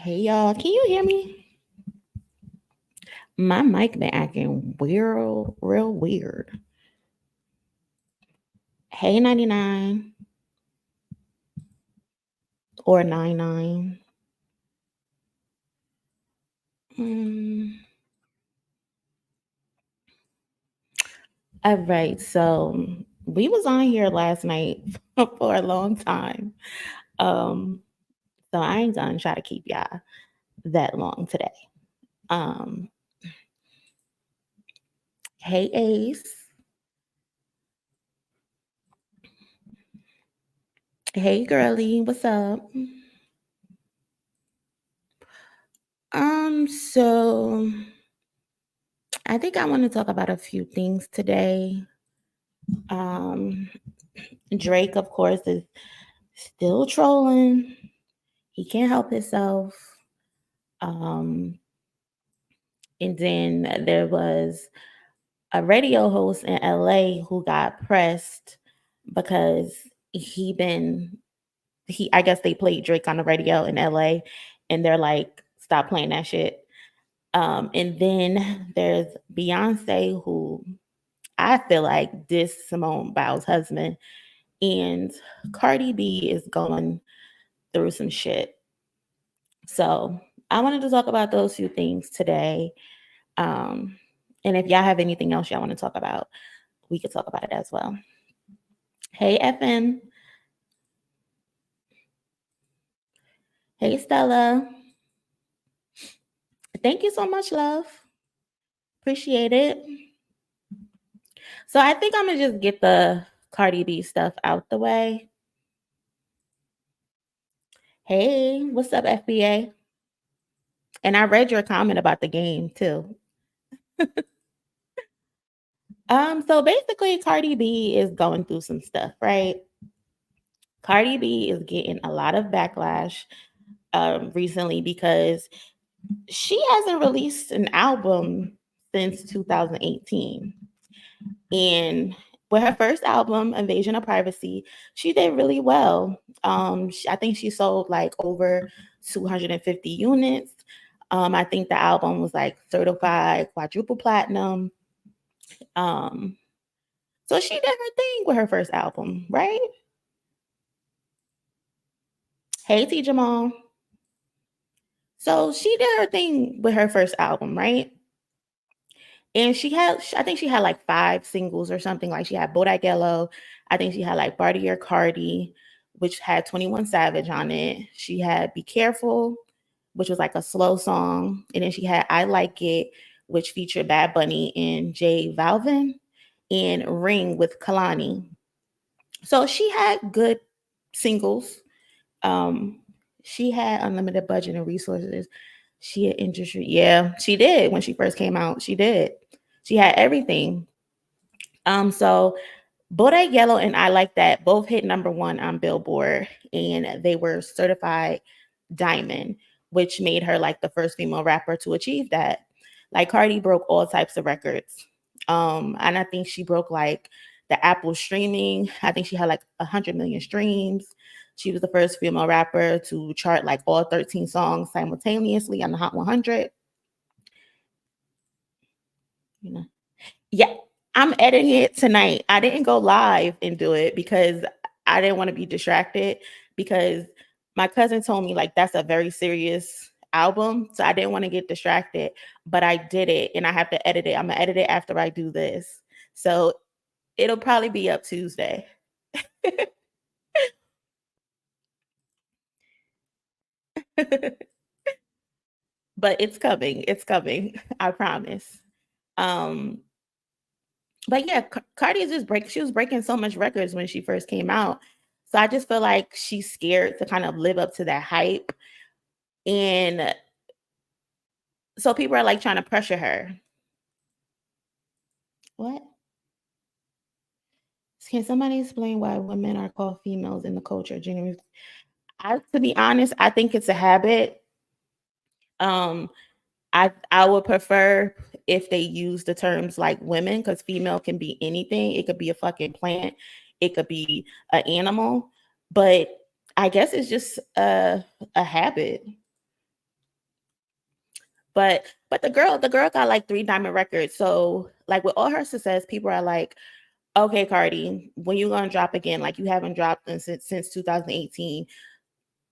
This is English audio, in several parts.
Hey y'all, can you hear me? My mic been acting real weird. Hey 99 or 99. Mm. All right, so we was on here last night for a long time. Um, so I ain't gonna try to keep y'all that long today. Um, hey Ace, hey girly, what's up? So I think I want to talk about a few things today. Um, Drake, of course, is still trolling. He can't help himself. Um, and then there was a radio host in LA who got pressed because he been he I guess they played Drake on the radio in LA and they're like, stop playing that shit. And then there's Beyonce who I feel like this Simone Biles' husband, and Cardi B is going through some shit. So I wanted to talk about those few things today. Um, and if y'all have anything else y'all want to talk about, we could talk about it as well. Hey, FN. Hey, Stella. Thank you so much, love. Appreciate it. So I think I'm going to just get the Cardi B stuff out the way. Hey, what's up, FBA? And I read your comment about the game too. So basically Cardi B is going through some stuff, right? Cardi B is getting a lot of backlash recently because she hasn't released an album since 2018. And with her first album, Invasion of Privacy, she did really well. I think she sold like over 250 units. I think the album was like certified quadruple platinum. Um, so she did her thing with her first album, right? Hey, T Jamal. So she did her thing with her first album, right? And I think she had like 5 singles or something. Like she had Bodak Yellow. I think she had like Bartier Cardi, which had 21 Savage on it. She had Be Careful, which was like a slow song. And then she had I Like It, which featured Bad Bunny and J Balvin, and Ring with Kalani. So she had good singles. Um, she had unlimited budget and resources. She had industry. Yeah, she did when she first came out. She did. She had everything. So Bodak Yellow and I Like That both hit #1 on Billboard, and they were certified diamond, which made her like the first female rapper to achieve that. Like Cardi broke all types of records. And I think she broke like the Apple streaming. I think she had like 100 million streams. She was the first female rapper to chart like all 13 songs simultaneously on the Hot 100. You know, yeah, I'm editing it tonight. I didn't go live and do it because I didn't want to be distracted because my cousin told me like that's a very serious album. So I didn't want to get distracted, but I did it and I have to edit it. I'm gonna edit it after I do this. So it'll probably be up Tuesday. But it's coming. It's coming. I promise. Um, but yeah, Cardi is just she was breaking so much records when she first came out. So I just feel like she's scared to kind of live up to that hype. And so people are like trying to pressure her. What? Can somebody explain why women are called females in the culture? To be honest, I think it's a habit. Um, I would prefer if they use the terms like women because female can be anything. It could be a fucking plant. It could be an animal. But I guess it's just a habit. But the girl got like 3 diamond records. So like with all her success, people are like, okay, Cardi, when you gonna drop again? Like you haven't dropped since 2018.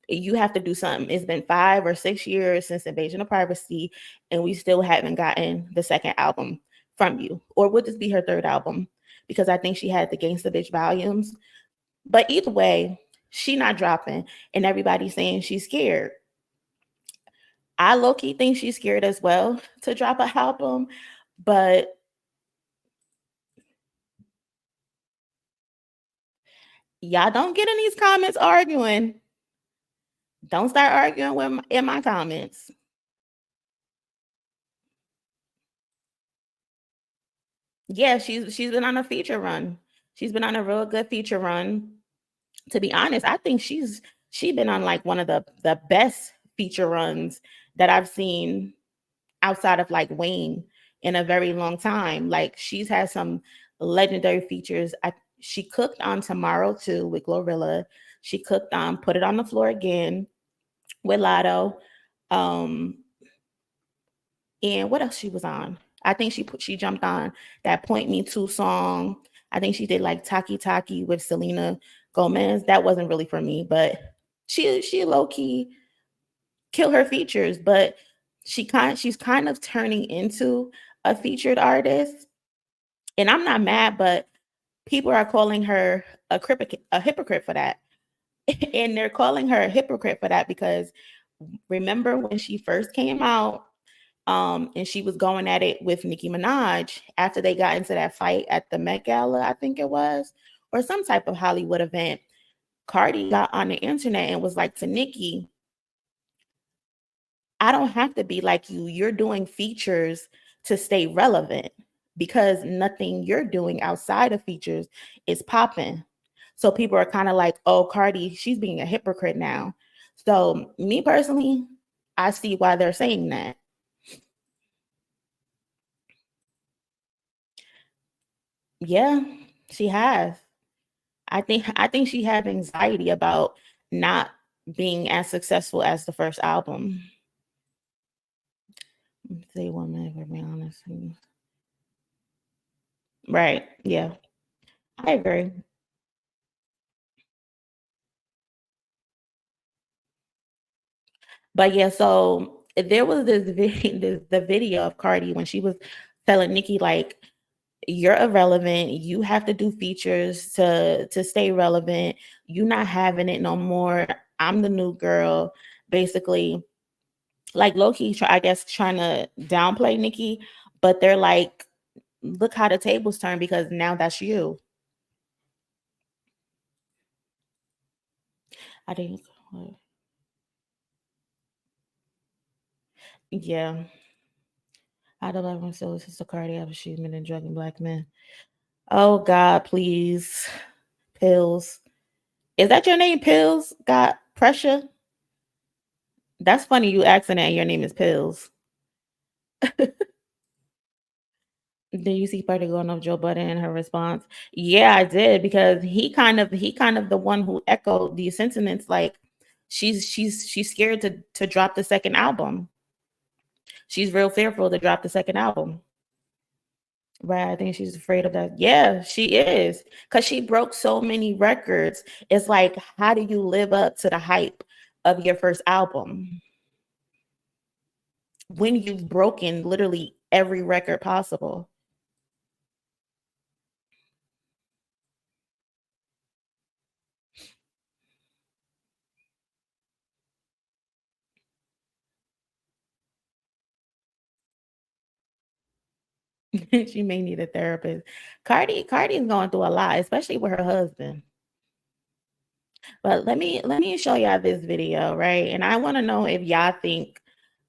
You have to do something. It's been 5 or 6 years since Invasion of Privacy, and we still haven't gotten the second album from you. Or would this be her third album? Because I think she had the Gangsta Bitch volumes. But either way, she not dropping, and everybody's saying she's scared. I low key think she's scared as well to drop an album, but y'all don't get in these comments arguing. Don't start arguing in my comments. Yeah, she's been on a feature run. She's been on a real good feature run. To be honest, I think she been on like one of the best feature runs that I've seen outside of like Wayne in a very long time. Like she's had some legendary features. She cooked on Tomorrow too with Glorilla. She cooked on Put It on the Floor Again with Latto. Um, and what else she was on? I think she jumped on that Point Me To song. I think she did like Taki Taki with Selena Gomez. That wasn't really for me, but she low key kill her features, but she's kind of turning into a featured artist. And I'm not mad, but people are calling her a hypocrite for that. And they're calling her a hypocrite for that because remember when she first came out, and she was going at it with Nicki Minaj after they got into that fight at the Met Gala, I think it was, or some type of Hollywood event. Cardi got on the internet and was like to Nicki, I don't have to be like you. You're doing features to stay relevant because nothing you're doing outside of features is popping. So people are kind of like, oh, Cardi, she's being a hypocrite now. So me personally, I see why they're saying that. Yeah, she has. I think she had anxiety about not being as successful as the first album. Say 1 minute for being honest. Right. Yeah. I agree. But yeah, so there was this video, the video of Cardi when she was telling Nicki like, "You're irrelevant. You have to do features to stay relevant. You not having it no more. I'm the new girl." Basically, like Loki, I guess, trying to downplay Nicki, but they're like, "Look how the tables turn because now that's you." I think, yeah. I don't like myself. Sister Cardi after she's been drugging black men. Oh God, please. Pills. Is that your name, Pills? Got pressure? That's funny you asking that your name is Pills. Did you see Party going off Joe Budden and her response? Yeah, I did because he kind of the one who echoed these sentiments like she's scared to drop the second album. She's real fearful to drop the second album. Right, I think she's afraid of that. Yeah, she is. Cause she broke so many records. It's like, how do you live up to the hype of your first album when you've broken literally every record possible? She may need a therapist. Cardi is going through a lot, especially with her husband. But let me show y'all this video, right? And I want to know if y'all think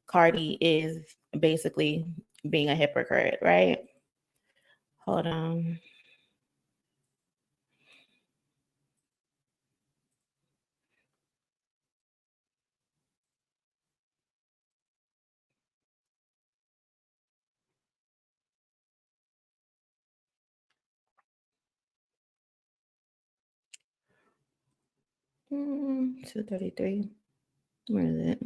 Cardi is basically being a hypocrite, right? Hold on. Mm, 233. Where is it?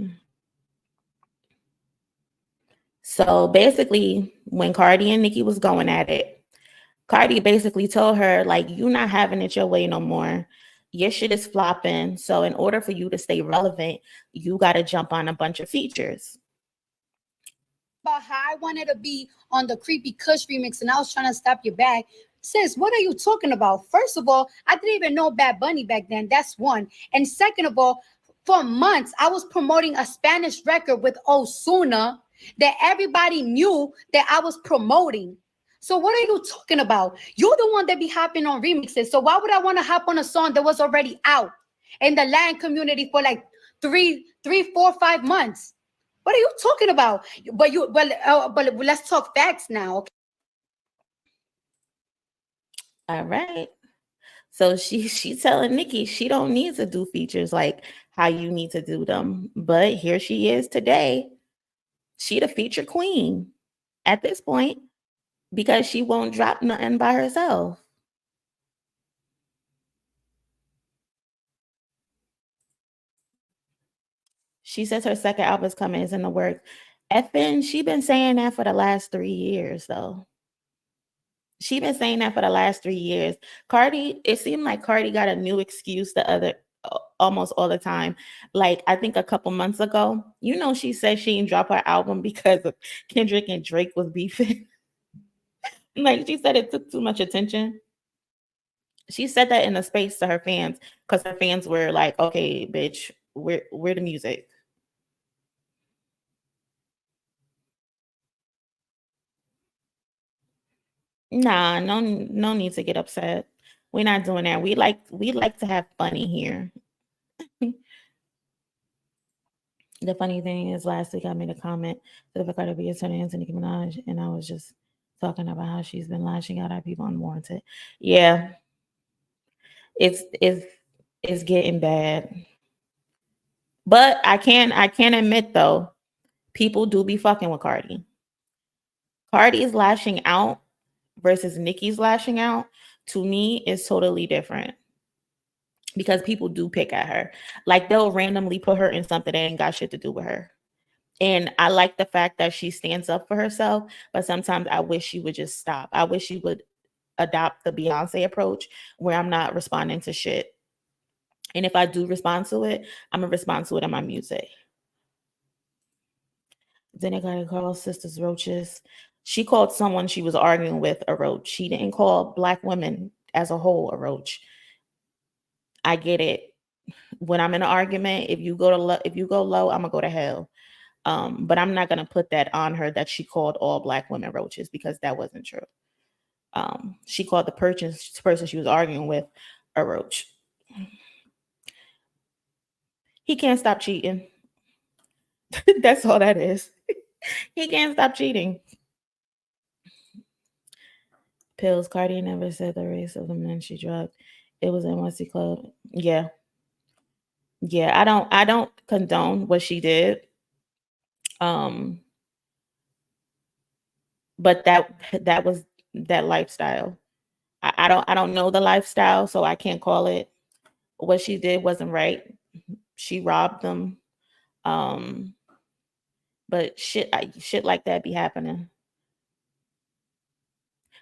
So basically, when Cardi and Nicki was going at it, Cardi basically told her, like, you not having it your way no more. Your shit is flopping. So in order for you to stay relevant, you got to jump on a bunch of features. About how I wanted to be on the Creepy Kush remix and I was trying to stop your bag. Sis, what are you talking about? First of all, I didn't even know Bad Bunny back then. That's one. And second of all, for months, I was promoting a Spanish record with Osuna that everybody knew that I was promoting. So what are you talking about? You're the one that be hopping on remixes. So why would I want to hop on a song that was already out in the Latin community for like 3, 4, 5 months? What are you talking about? But let's talk facts now. Okay? All right. So she telling Nicki she don't need to do features like how you need to do them. But here she is today. She the feature queen at this point because she won't drop nothing by herself. She says her second album is coming, is in the works. FN, she been saying that for the last 3 years though. She been saying that for the last 3 years. Cardi, it seemed like Cardi got a new excuse the other almost all the time. Like I think a couple months ago, she said she didn't drop her album because of Kendrick and Drake was beefing. Like she said it took too much attention. She said that in a space to her fans because her fans were like, "Okay, bitch, we're the music." Nah, no need to get upset. We're not doing that. We like to have funny here. The funny thing is, last week I made a comment that if Cardi B is turning into Nicki Minaj, and I was just talking about how she's been lashing out at people unwarranted. Yeah, it's getting bad. But I can admit though, people do be fucking with Cardi. Cardi's lashing out versus Nicki's lashing out to me is totally different because people do pick at her. Like they'll randomly put her in something that ain't got shit to do with her. And I like the fact that she stands up for herself, but sometimes I wish she would just stop. I wish she would adopt the Beyonce approach where I'm not responding to shit. And if I do respond to it, I'm gonna respond to it in my music. Then I gotta call sisters roaches. She called someone she was arguing with a roach. She didn't call black women as a whole a roach. I get it. When I'm in an argument, if you go low, I'm gonna go to hell. But I'm not gonna put that on her that she called all black women roaches because that wasn't true. She called the person she was arguing with a roach. He can't stop cheating. That's all that is. He can't stop cheating. Pills. Cardi never said the race of the men she drugged. It was NYC Club. Yeah. Yeah. I don't condone what she did. Um, but that was that lifestyle. I don't know the lifestyle, so I can't call it. What she did wasn't right. She robbed them. Um, but shit like that be happening.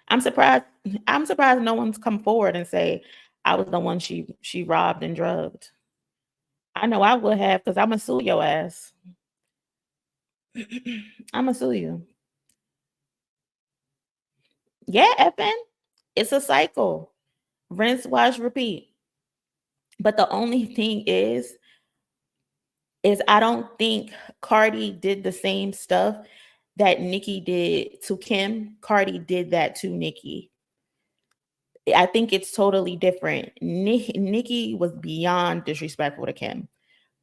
I'm surprised. I'm surprised no one's come forward and say I was the one she robbed and drugged. I know I would have because I'm gonna sue your ass. I'm gonna sue you. Yeah, FN. It's a cycle. Rinse, wash, repeat. But the only thing is I don't think Cardi did the same stuff that Nicki did to Kim. Cardi did that to Nicki. I think it's totally different. Nicki was beyond disrespectful to Kim.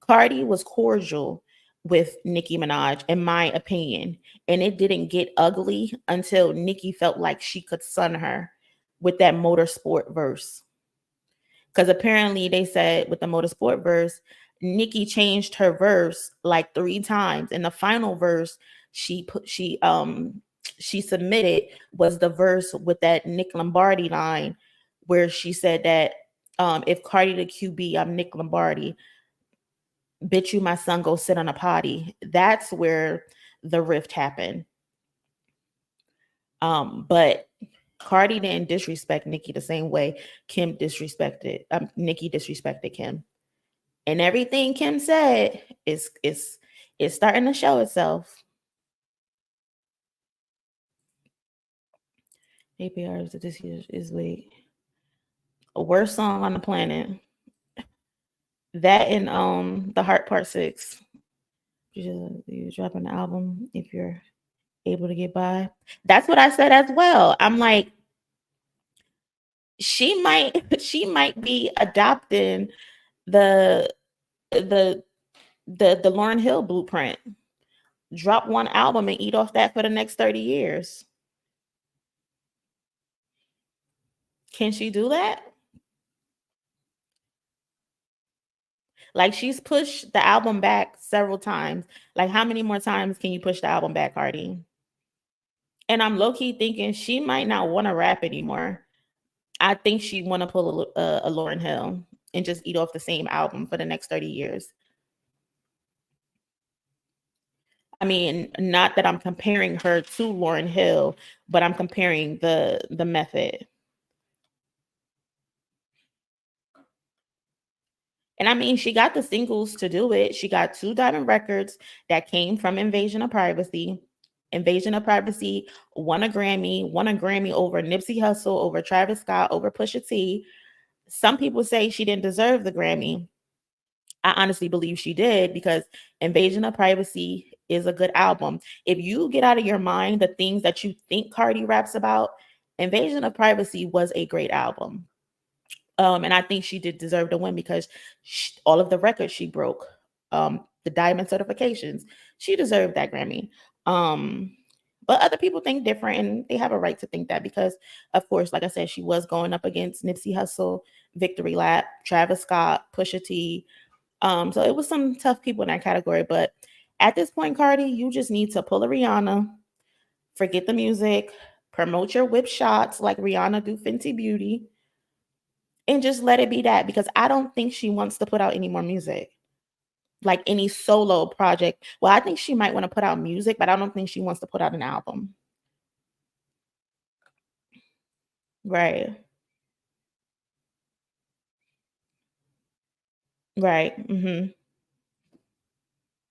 Cardi was cordial with Nicki Minaj, in my opinion, and it didn't get ugly until Nicki felt like she could sun her with that motorsport verse. Because apparently they said with the motorsport verse, Nicki changed her verse like 3 times. And the final verse she submitted was the verse with that Nick Lombardi line where she said that if Cardi the QB, I'm Nick Lombardi, bitch you my son go sit on a potty. That's where the rift happened. But Cardi didn't disrespect Nicki the same way Nicki disrespected Kim. And everything Kim said is starting to show itself. APR is this year is wait. A worst song on the planet. That and The Heart Part 6. You drop an album if you're able to get by. That's what I said as well. I'm like, she might be adopting the the the Lauryn Hill blueprint. Drop one album and eat off that for the next 30 years. Can she do that? Like, she's pushed the album back several times. Like, how many more times can you push the album back, Cardi? And I'm low key thinking she might not want to rap anymore. I think she want to pull a Lauryn Hill and just eat off the same album for the next 30 years. I mean, not that I'm comparing her to Lauryn Hill, but I'm comparing the method. And I mean, she got the singles to do it. She got 2 diamond records that came from Invasion of Privacy. Invasion of Privacy won a Grammy over Nipsey Hussle, over Travis Scott, over Pusha T. Some people say she didn't deserve the Grammy. I honestly believe she did, because Invasion of Privacy is a good album. If you get out of your mind the things that you think Cardi raps about, Invasion of Privacy was a great album. And I think she did deserve to win because all of the records she broke, the diamond certifications, she deserved that Grammy. But other people think different, and they have a right to think that because, of course, like I said, she was going up against Nipsey Hussle, Victory Lap, Travis Scott, Pusha T. So it was some tough people in that category. But at this point, Cardi, you just need to pull a Rihanna, forget the music, promote your whip shots like Rihanna do Fenty Beauty, and just let it be that, because I don't think she wants to put out any more music, like any solo project. Well, I think she might want to put out music, but I don't think she wants to put out an album. Right. Right.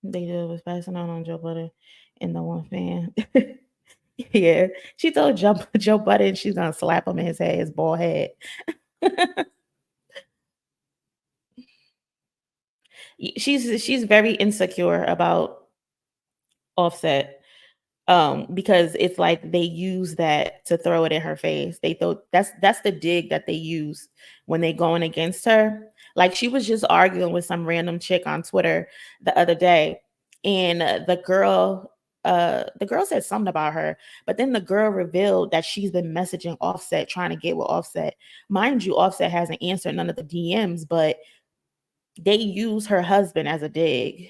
They did was passing on Joe Budden and the one fan. Yeah. She told Joe Budden she's gonna slap him in his head, his bald head. She's very insecure about Offset, because it's like they use that to throw it in her face. They thought that's the dig that they use when they going against her. Like, she was just arguing with some random chick on Twitter the other day, and the girl said something about her, but then the girl revealed that she's been messaging Offset trying to get with Offset. Mind you, Offset hasn't answered none of the DMs, but they use her husband as a dig.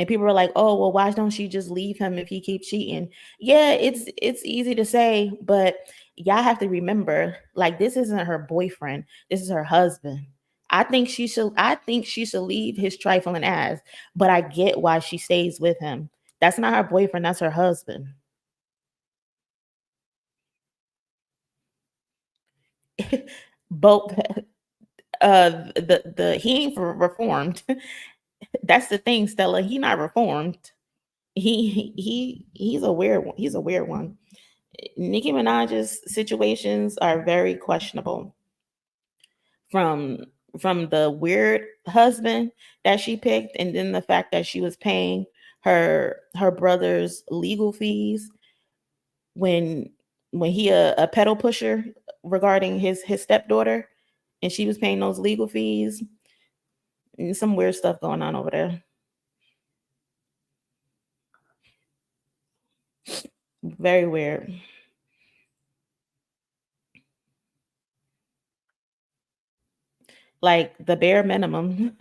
And people were like, "Oh, well, why don't she just leave him if he keeps cheating?" Yeah, it's easy to say, but y'all have to remember, like, this isn't her boyfriend. This is her husband. I think she should leave his trifling ass, but I get why she stays with him. That's not her boyfriend, that's her husband. Both the he ain't reformed. That's the thing, Stella. He not reformed. He's a weird one. He's a weird one. Nicki Minaj's situations are very questionable. From from the weird husband that she picked, and then the fact that she was paying her brother's legal fees when he a pedal pusher regarding his stepdaughter, and she was paying those legal fees. And some weird stuff going on over there. Very weird. Like the bare minimum.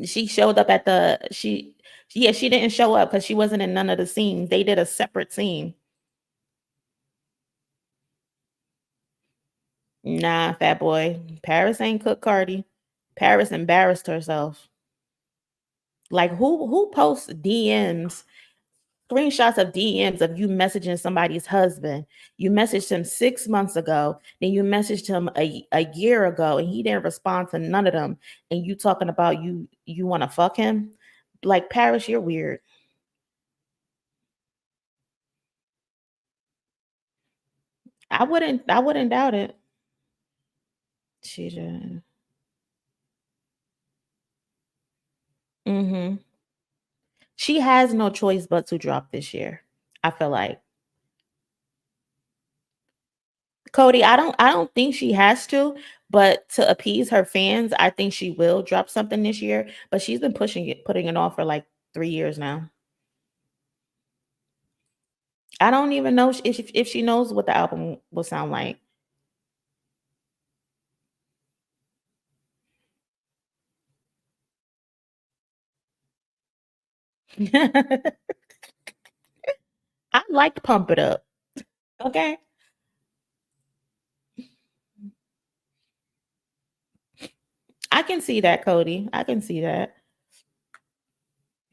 She showed up at the she yeah, she didn't show up because she wasn't in none of the scenes. They did a separate scene. Nah, fat boy. Paris ain't cook Cardi. Paris embarrassed herself. Like who posts DMs, screenshots of DMs of you messaging somebody's husband? You messaged him 6 months ago, then you messaged him a year ago, and he didn't respond to none of them. And you talking about you want to fuck him? Like Paris, you're weird. I wouldn't doubt it. She did. Hmm. She has no choice but to drop this year. I feel like Cody. I don't think she has to, but to appease her fans, I think she will drop something this year. But she's been putting it off for like 3 years now. I don't even know if she knows what the album will sound like. I like Pump It Up. Okay, I can see that, Cody. I can see that.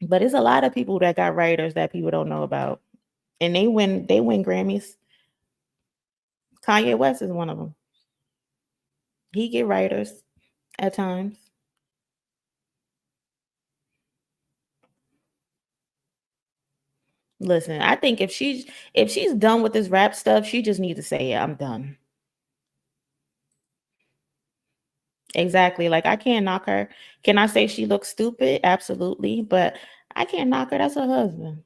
But it's a lot of people that got writers that people don't know about, and they win Grammys. Kanye West is one of them. He get writers at times. Listen, I think if she's done with this rap stuff, she just needs to say, "Yeah, I'm done." Exactly. Like I can't knock her. Can I say she looks stupid? Absolutely, but I can't knock her. That's her husband,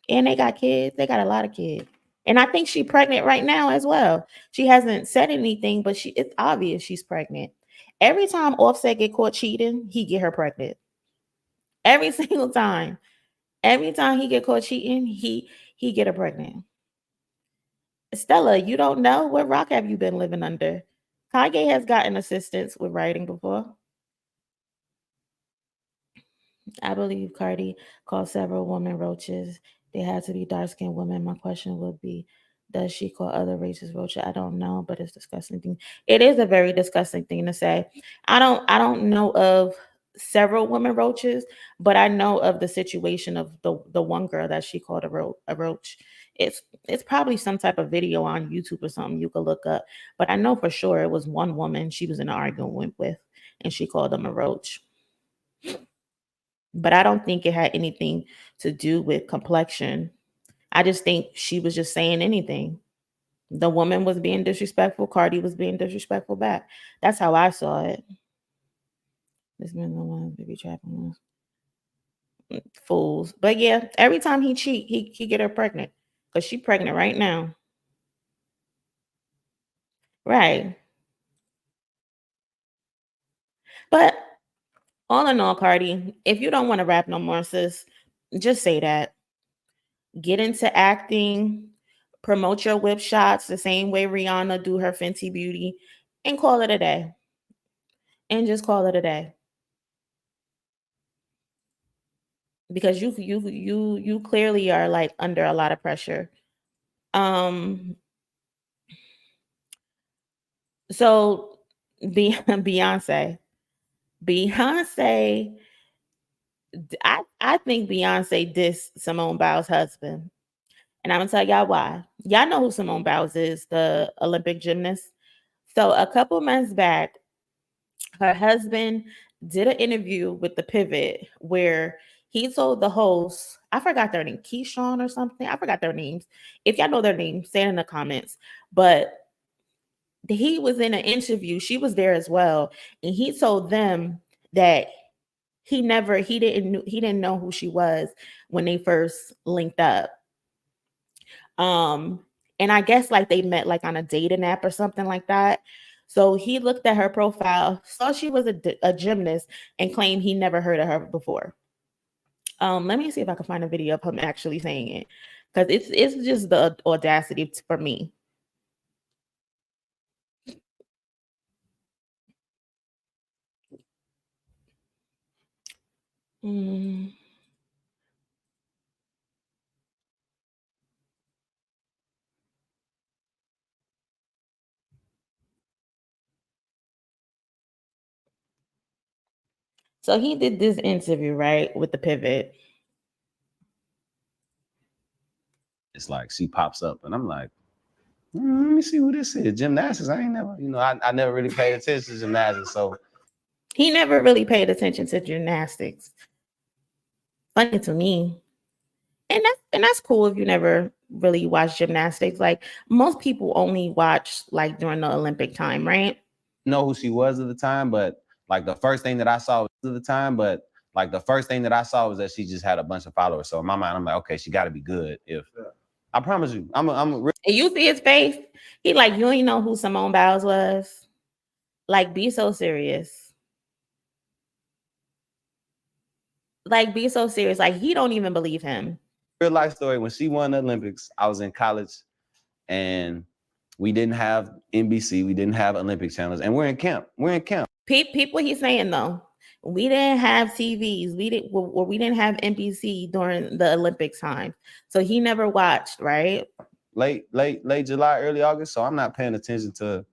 and they got kids. They got a lot of kids, and I think she's pregnant right now as well. She hasn't said anything, but it's obvious she's pregnant. Every time Offset get caught cheating, he get her pregnant. Every single time. Every time he get caught cheating, he get her pregnant. Stella, you don't know? What rock have you been living under? Kanye has gotten assistance with writing before. I believe Cardi called several women roaches. They had to be dark skinned women. My question would be, does she call other races roaches? I don't know, but it's disgusting thing. It is a very disgusting thing to say. I don't know of several women roaches, but I know of the situation of the one girl that she called a roach. It's probably some type of video on YouTube or something you could look up. But I know for sure it was one woman she was in an argument with, and she called them a roach. But I don't think it had anything to do with complexion. I just think she was just saying anything. The woman was being disrespectful. Cardi was being disrespectful back. That's how I saw it. This man the one baby trapping fools. But yeah, every time he cheat, he get her pregnant because she pregnant right now. Right. But all in all, Cardi, if you don't want to rap no more, sis, just say that. Get into acting, promote your whip shots the same way Rihanna do her Fenty Beauty, and call it a day. And just call it a day because you clearly are like under a lot of pressure. Um, so Beyonce, Beyonce, I think Beyonce dissed Simone Biles' husband, and I'm gonna tell y'all why. Y'all know who Simone Biles is, the Olympic gymnast. So a couple months back, her husband did an interview with the Pivot where he told the host, I forgot their name, Keyshawn or something. I forgot their names. If y'all know their names, say it in the comments. But he was in an interview, she was there as well, and he told them that he didn't know who she was when they first linked up. Um, and I guess like they met like on a dating app or something like that. So he looked at her profile, saw she was a gymnast, and claimed he never heard of her before. Let me see if I can find a video of him actually saying it, because it's just the audacity for me. Mm. So he did this interview, right, with the Pivot. It's like she pops up, and I'm like, let me see who this is. Gymnastics. I ain't never, I never really paid attention to gymnastics. So he never really paid attention to gymnastics. Funny to me. And that's cool if you never really watch gymnastics. Like most people only watch like during the Olympic time, right? Know who she was at the time, but like the first thing that I saw was that she just had a bunch of followers. So in my mind, I'm like, okay, she got to be good. I promise you, I'm and you see his face. He like, you ain't know who Simone Biles was. Like, be so serious. Like, be so serious. Like, he don't even believe him. Real life story. When she won the Olympics, I was in college, and we didn't have NBC, we didn't have Olympic channels, and we're in camp. People he's saying though, we didn't have TVs, we didn't have NBC during the Olympics time, so he never watched. Right, late July, early August. So I'm not paying attention to,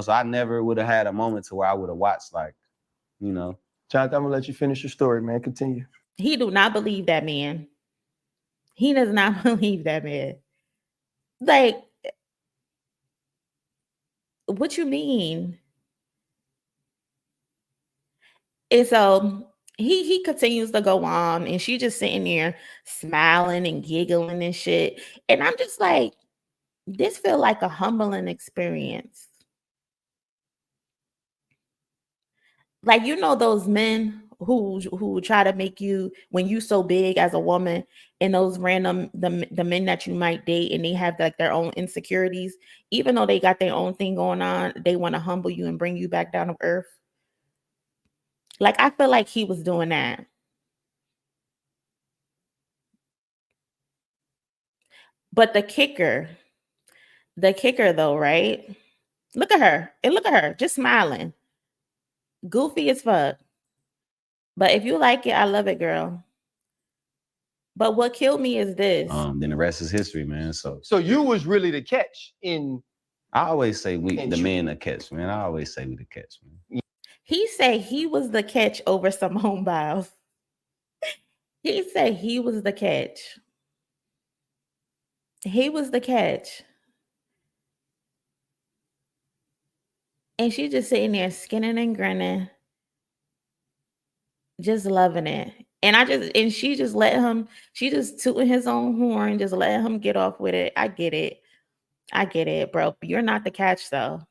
So I never would have had a moment to where I would have watched, like, Jonathan, I'm gonna let you finish your story, man. Continue. He do not believe that man. He does not believe that man. Like, what you mean? And so he continues to go on, and she just sitting there smiling and giggling and shit. And I'm just like, this feel like a humbling experience. Like, those men who try to make you, when you so big as a woman, and those random the men that you might date, and they have like their own insecurities, even though they got their own thing going on, they want to humble you and bring you back down to earth. Like, I feel like he was doing that. But the kicker though, right? Look at her, just smiling. Goofy as fuck. But if you like it, I love it, girl. But what killed me is this. Then the rest is history, man. So you was really the catch in. I always say the men the catch, man. I always say we the catch, man. He said he was the catch over Simone Biles. He said he was the catch. He was the catch. And she just sitting there skinning and grinning, just loving it. And she just let him, she just tooting his own horn, just let him get off with it. I get it, bro. You're not the catch though.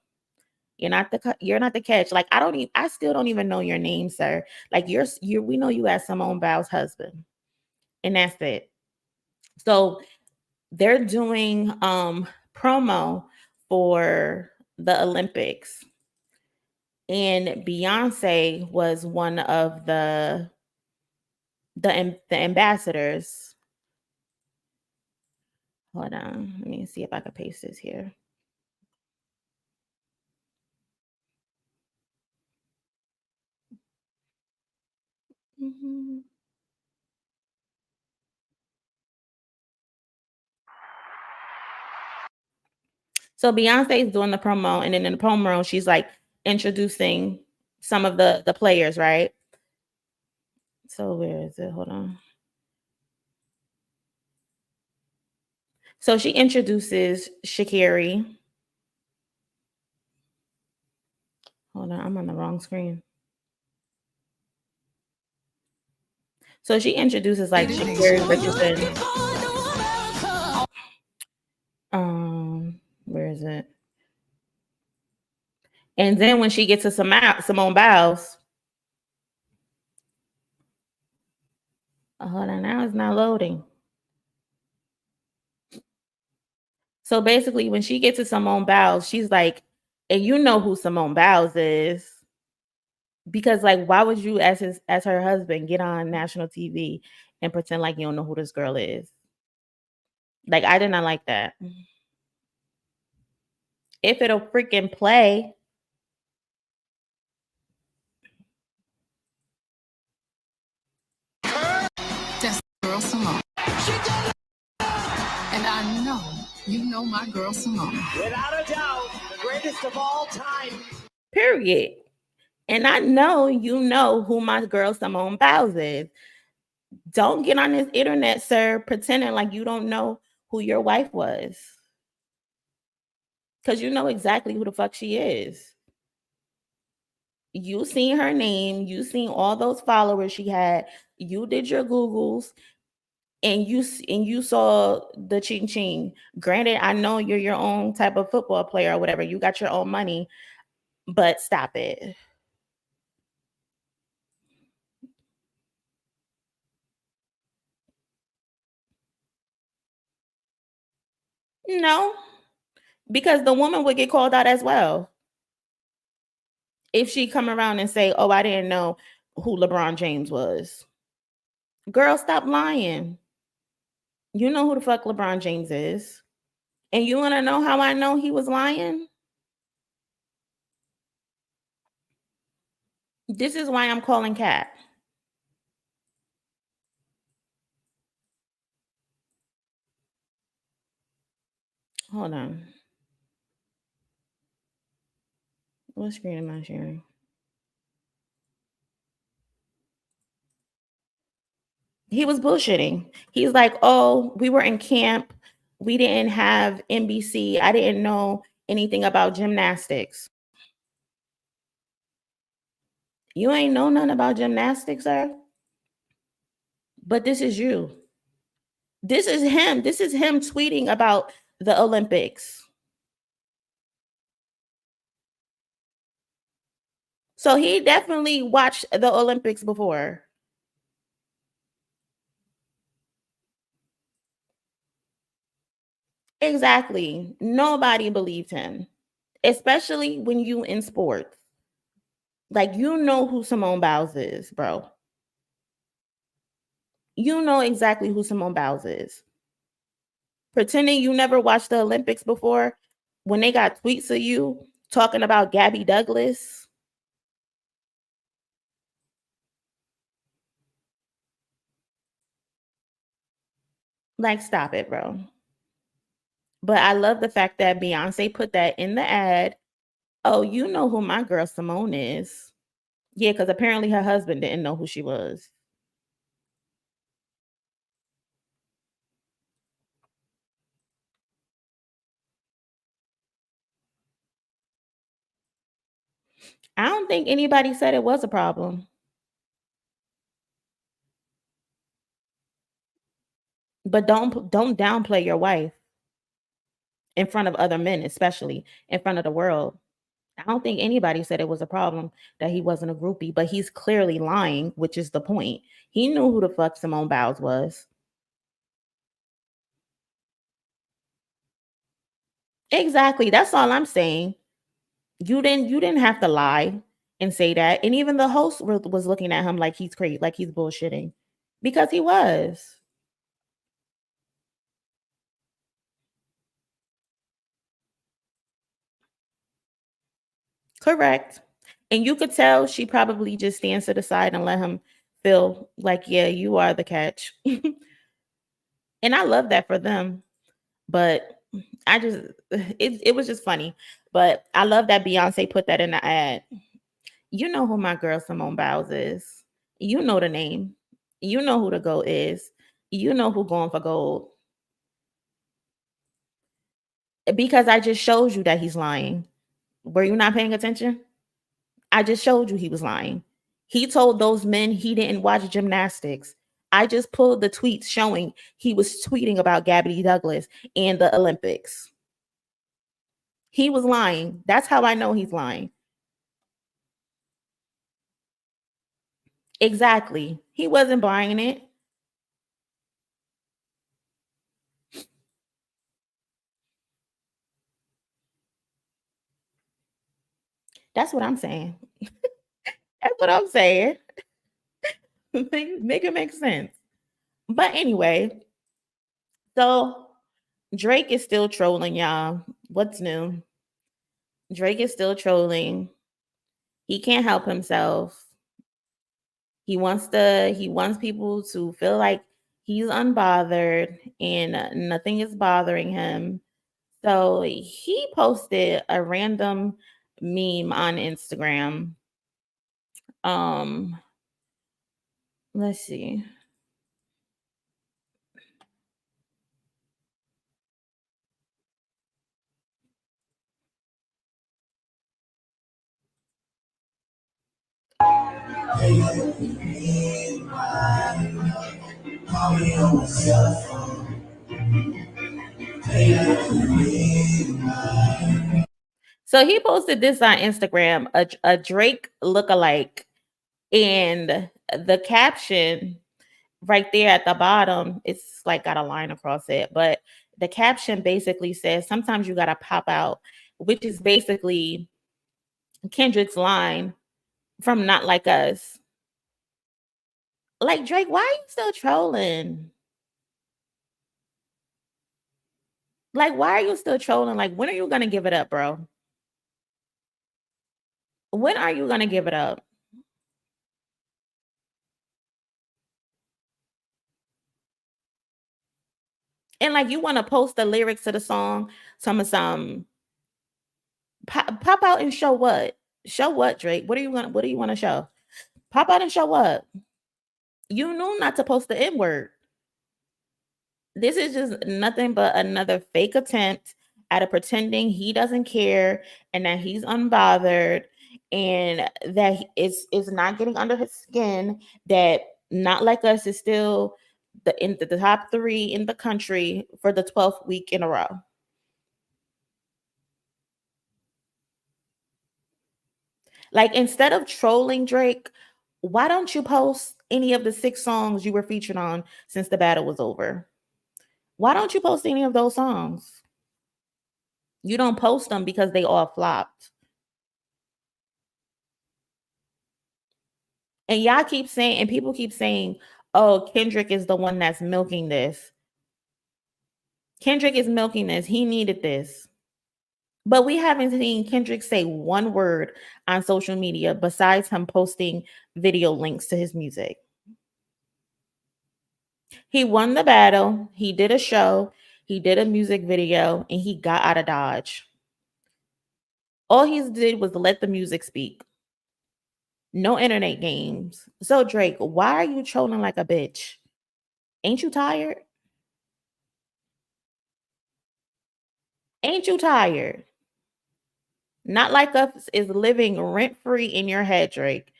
You're not the catch. Like, I still don't even know your name, sir. Like, we know you as Simone Biles' husband. And that's it. So they're doing promo for the Olympics. And Beyonce was one of the ambassadors. Hold on. Let me see if I can paste this here. Mm-hmm. So Beyonce is doing the promo, and then in the promo, she's like introducing some of the players, right? So where is it? Hold on. So she introduces Sha'Carri. Hold on, I'm on the wrong screen. So she introduces like Sha'Carri Richardson. Where is it? And then when she gets to Simone Biles, hold on, now it's not loading. So basically, when she gets to Simone Biles, she's like, and you know who Simone Biles is. Because, like, why would you, as her husband, get on national TV and pretend like you don't know who this girl is? Like, I did not like that. If it'll freaking play. That's girl Simone. And I know you know my girl Simone. Without a doubt, the greatest of all time. Period. And I know you know who my girl Simone Biles is. Don't get on this internet, sir, pretending like you don't know who your wife was. Because you know exactly who the fuck she is. You seen her name, you seen all those followers she had, you did your Googles, and you saw the ching ching. Granted, I know you're your own type of football player or whatever. You got your own money, but stop it. No, because the woman would get called out as well if she come around and say, "Oh, I didn't know who LeBron James was." Girl, stop lying. You know who the fuck LeBron James is. And you want to know how I know he was lying? This is why I'm calling Cat. Hold on. What screen am I sharing? He was bullshitting. He's like, "Oh, we were in camp. We didn't have NBC. I didn't know anything about gymnastics." You ain't know nothing about gymnastics, sir. But this is you. This is him. This is him tweeting about the Olympics. So he definitely watched the Olympics before. Exactly. Nobody believed him, especially when you in sports. Like, you know who Simone Biles is, bro. You know exactly who Simone Biles is. Pretending you never watched the Olympics before when they got tweets of you talking about Gabby Douglas. Like, stop it, bro. But I love the fact that Beyonce put that in the ad. Oh, you know who my girl Simone is. Yeah, because apparently her husband didn't know who she was. I don't think anybody said it was a problem. But don't downplay your wife in front of other men, especially in front of the world. I don't think anybody said it was a problem that he wasn't a groupie, but he's clearly lying, which is the point. He knew who the fuck Simone Biles was. Exactly. That's all I'm saying. You didn't have to lie and say that. And even the host was looking at him like he's crazy, like he's bullshitting. Because he was. Correct. And you could tell she probably just stands to the side and let him feel like, yeah, you are the catch. And I love that for them. But I just it was just funny. But I love that Beyonce put that in the ad. You know who my girl Simone Biles is. You know the name. You know who the GOAT is. You know who going for gold. Because I just showed you that he's lying. Were you not paying attention? I just showed you he was lying. He told those men he didn't watch gymnastics. I just pulled the tweets showing he was tweeting about Gabby Douglas and the Olympics. He was lying. That's how I know he's lying. Exactly. He wasn't buying it. That's what I'm saying. That's what I'm saying. Make it make sense. But anyway, so Drake is still trolling, y'all. What's new? Drake is still trolling. He can't help himself. He wants people to feel like he's unbothered and nothing is bothering him. So he posted a random meme on Instagram Let's see. So he posted this on Instagram, a Drake lookalike, and the caption right there at the bottom, it's like got a line across it, but the caption basically says, "Sometimes you gotta pop out," which is basically Kendrick's line from Not Like Us. Like, Drake, why are you still trolling? Like, why are you still trolling? Like, when are you gonna give it up, bro? When are you gonna give it up? And like, you want to post the lyrics to the song, some pop out and show what? Show what, Drake? What do you want to show? Pop out and show what? You knew not to post the N word. This is just nothing but another fake attempt at a pretending he doesn't care and that he's unbothered and that is not getting under his skin. That Not Like Us is still the top 3 in the country for the 12th week in a row. Like, instead of trolling Drake, why don't you post any of the 6 songs you were featured on since the battle was over? Why don't you post any of those songs? You don't post them because they all flopped. And y'all keep saying, and people keep saying, oh, Kendrick is the one that's milking this. Kendrick is milking this. He needed this. But we haven't seen Kendrick say one word on social media besides him posting video links to his music. He won the battle. He did a show. He did a music video, and he got out of Dodge. All he did was let the music speak. No internet games. So, Drake, why are you trolling like a bitch? Ain't you tired? Ain't you tired? Not Like Us is living rent free in your head, Drake.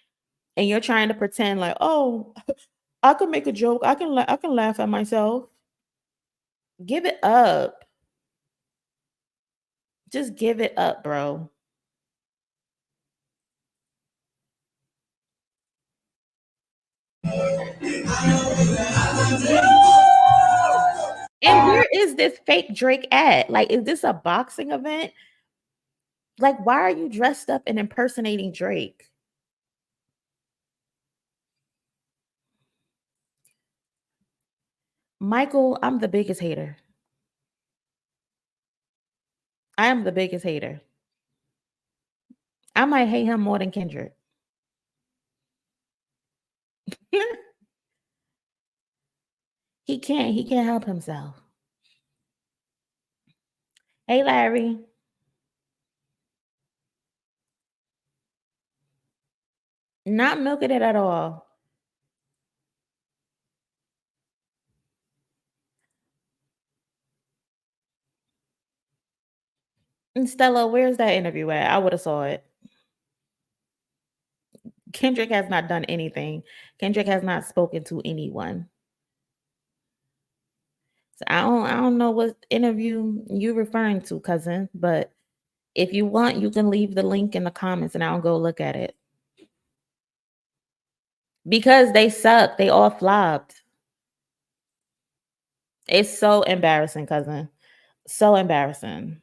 And you're trying to pretend like, oh, I could make a joke. I can laugh at myself. Give it up. Just give it up, bro. And where is this fake Drake at? Like, is this a boxing event? Like, why are you dressed up and impersonating Drake? Michael, I'm the biggest hater. I am the biggest hater. I might hate him more than Kendrick. He can't help himself. Hey, Larry. Not milking it at all. And Stella, where's that interview at? I would have saw it. Kendrick has not done anything. Kendrick has not spoken to anyone. So I don't know what interview you referring to, cousin, but if you want, you can leave the link in the comments and I'll go look at it. Because they suck. They all flopped. It's so embarrassing, cousin. So embarrassing.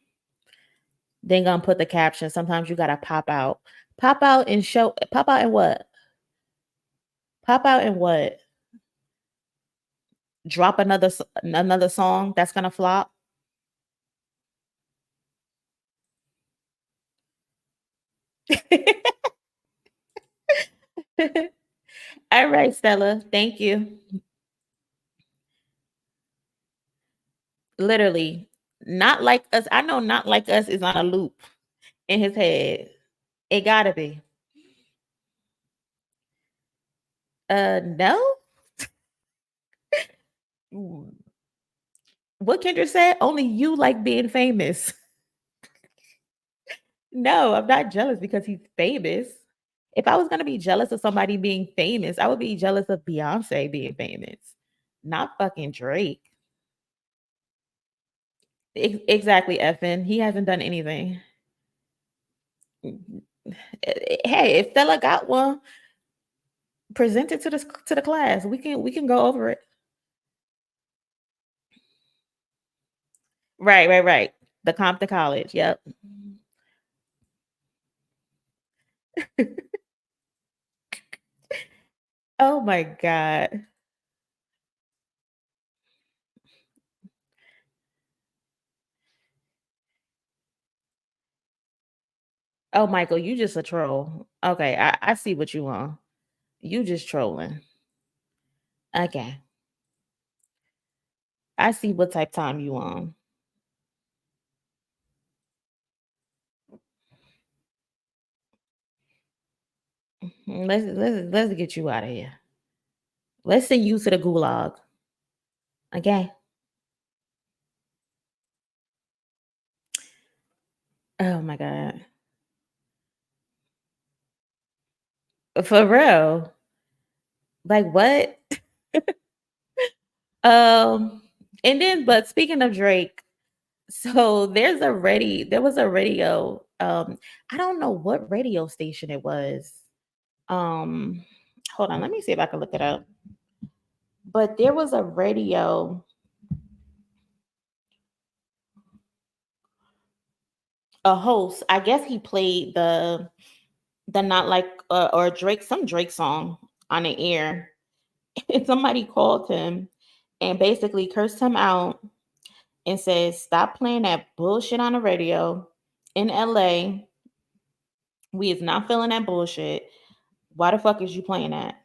Then gonna put the caption. Sometimes you gotta pop out. Pop out and show. Pop out and what? Pop out and what? Drop another song that's gonna flop. All right, Stella. Thank you. Literally, Not Like Us. I know Not Like Us is on a loop in his head. It gotta be. No. What Kendra said, only you like being famous. No, I'm not jealous because he's famous. If I was gonna be jealous of somebody being famous, I would be jealous of Beyonce being famous, not fucking Drake. Exactly, effing. He hasn't done anything. Hey, if Stella got one, present it to the class. We can go over it. Right. The Compton College. Yep. Oh my god. Oh, Michael, you just a troll. Okay, I see what you want. You just trolling. Okay, I see what type time you on. Let's get you out of here. Let's send you to the gulag. Okay. Oh my god. For real. Like what? Um, and then, but speaking of Drake, so there was a radio. I don't know what radio station it was. Um, hold on, let me see if I can look it up. But there was a radio, a host. I guess he played the not like or Drake, some Drake song on the air, and somebody called him and basically cursed him out and says, "Stop playing that bullshit on the radio in LA. We is not feeling that bullshit. Why the fuck is you playing that?"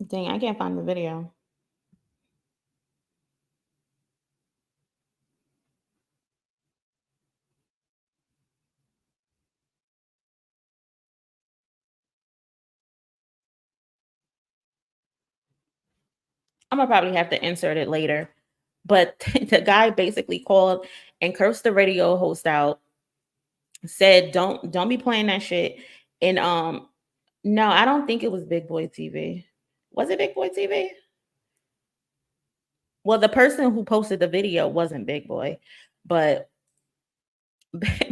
Dang, I can't find the video. I'm gonna probably have to insert it later. But the guy basically called and cursed the radio host out, said, Don't be playing that shit. And no, I don't think it was Big Boy TV. Was it Big Boy TV? Well, the person who posted the video wasn't Big Boy, but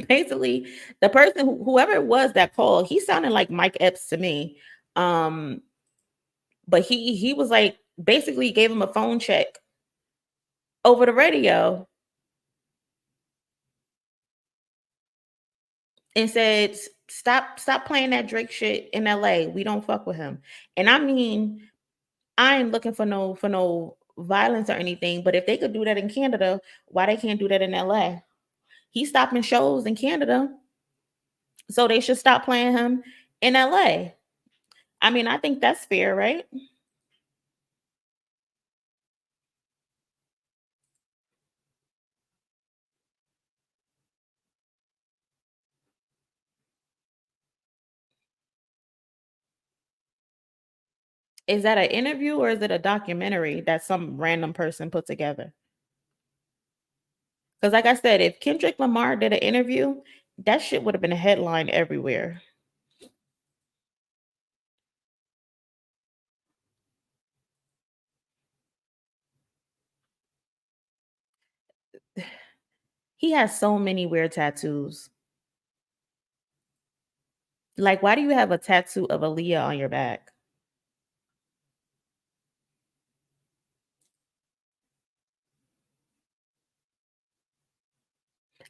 basically the person whoever it was that called, he sounded like Mike Epps to me. Um, but he was like basically gave him a phone check over the radio and said, Stop playing that Drake shit in LA. We don't fuck with him. And I mean, I ain't looking for no violence or anything, but if they could do that in Canada, why they can't do that in LA? He's stopping shows in Canada, so they should stop playing him in LA. I mean, I think that's fair, right? Is that an interview or is it a documentary that some random person put together? Because, like I said, if Kendrick Lamar did an interview, that shit would have been a headline everywhere. He has so many weird tattoos. Like, why do you have a tattoo of Aaliyah on your back?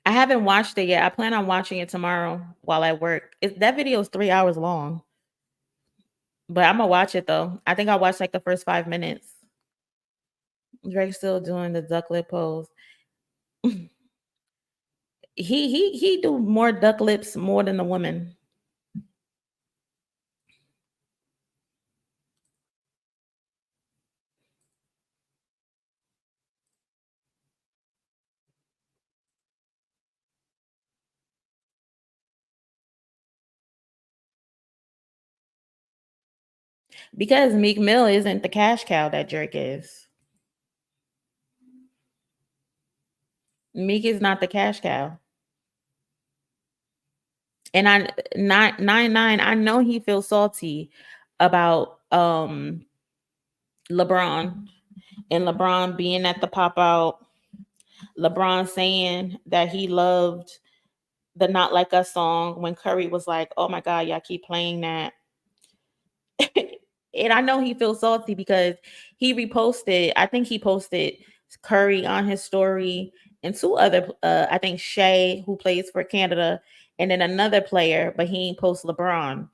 I haven't watched it yet. I plan on watching it tomorrow while I work. That video is 3 hours long, but I'm gonna watch it though. I think I'll watch like the first 5 minutes. Drake's still doing the duck lip pose. He do more duck lips more than the woman. Because Meek Mill isn't the cash cow that Drake is. Meek is not the cash cow. And I nine, I know he feels salty about LeBron and LeBron being at the pop out. LeBron saying that he loved the Not Like Us song when Curry was like, "Oh my God, y'all keep playing that." And I know he feels salty because he reposted, I think he posted Curry on his story and two other, I think Shay, who plays for Canada, and then another player, but he ain't post LeBron.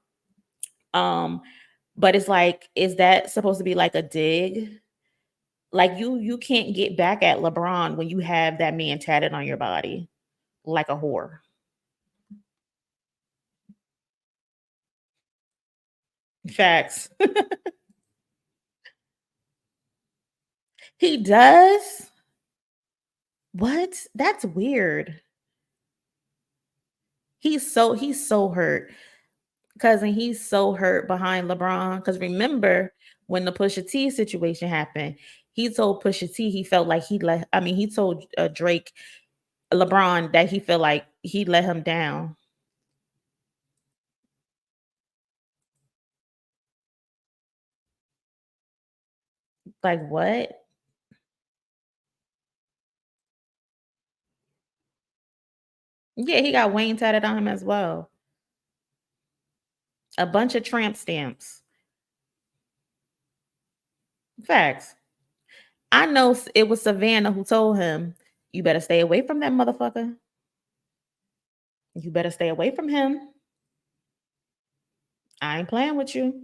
Um, but it's like, is that supposed to be like a dig? Like you can't get back at LeBron when you have that man tatted on your body like a whore. Facts. He does? What? That's weird. He's so hurt. Cousin, he's so hurt behind LeBron. Because remember when the Pusha T situation happened, he told Pusha T he felt like he told Drake, LeBron, that he felt like he let him down. Like what? Yeah, he got Wayne tatted on him as well. A bunch of tramp stamps. Facts. I know it was Savannah who told him, you better stay away from that motherfucker. You better stay away from him. I ain't playing with you.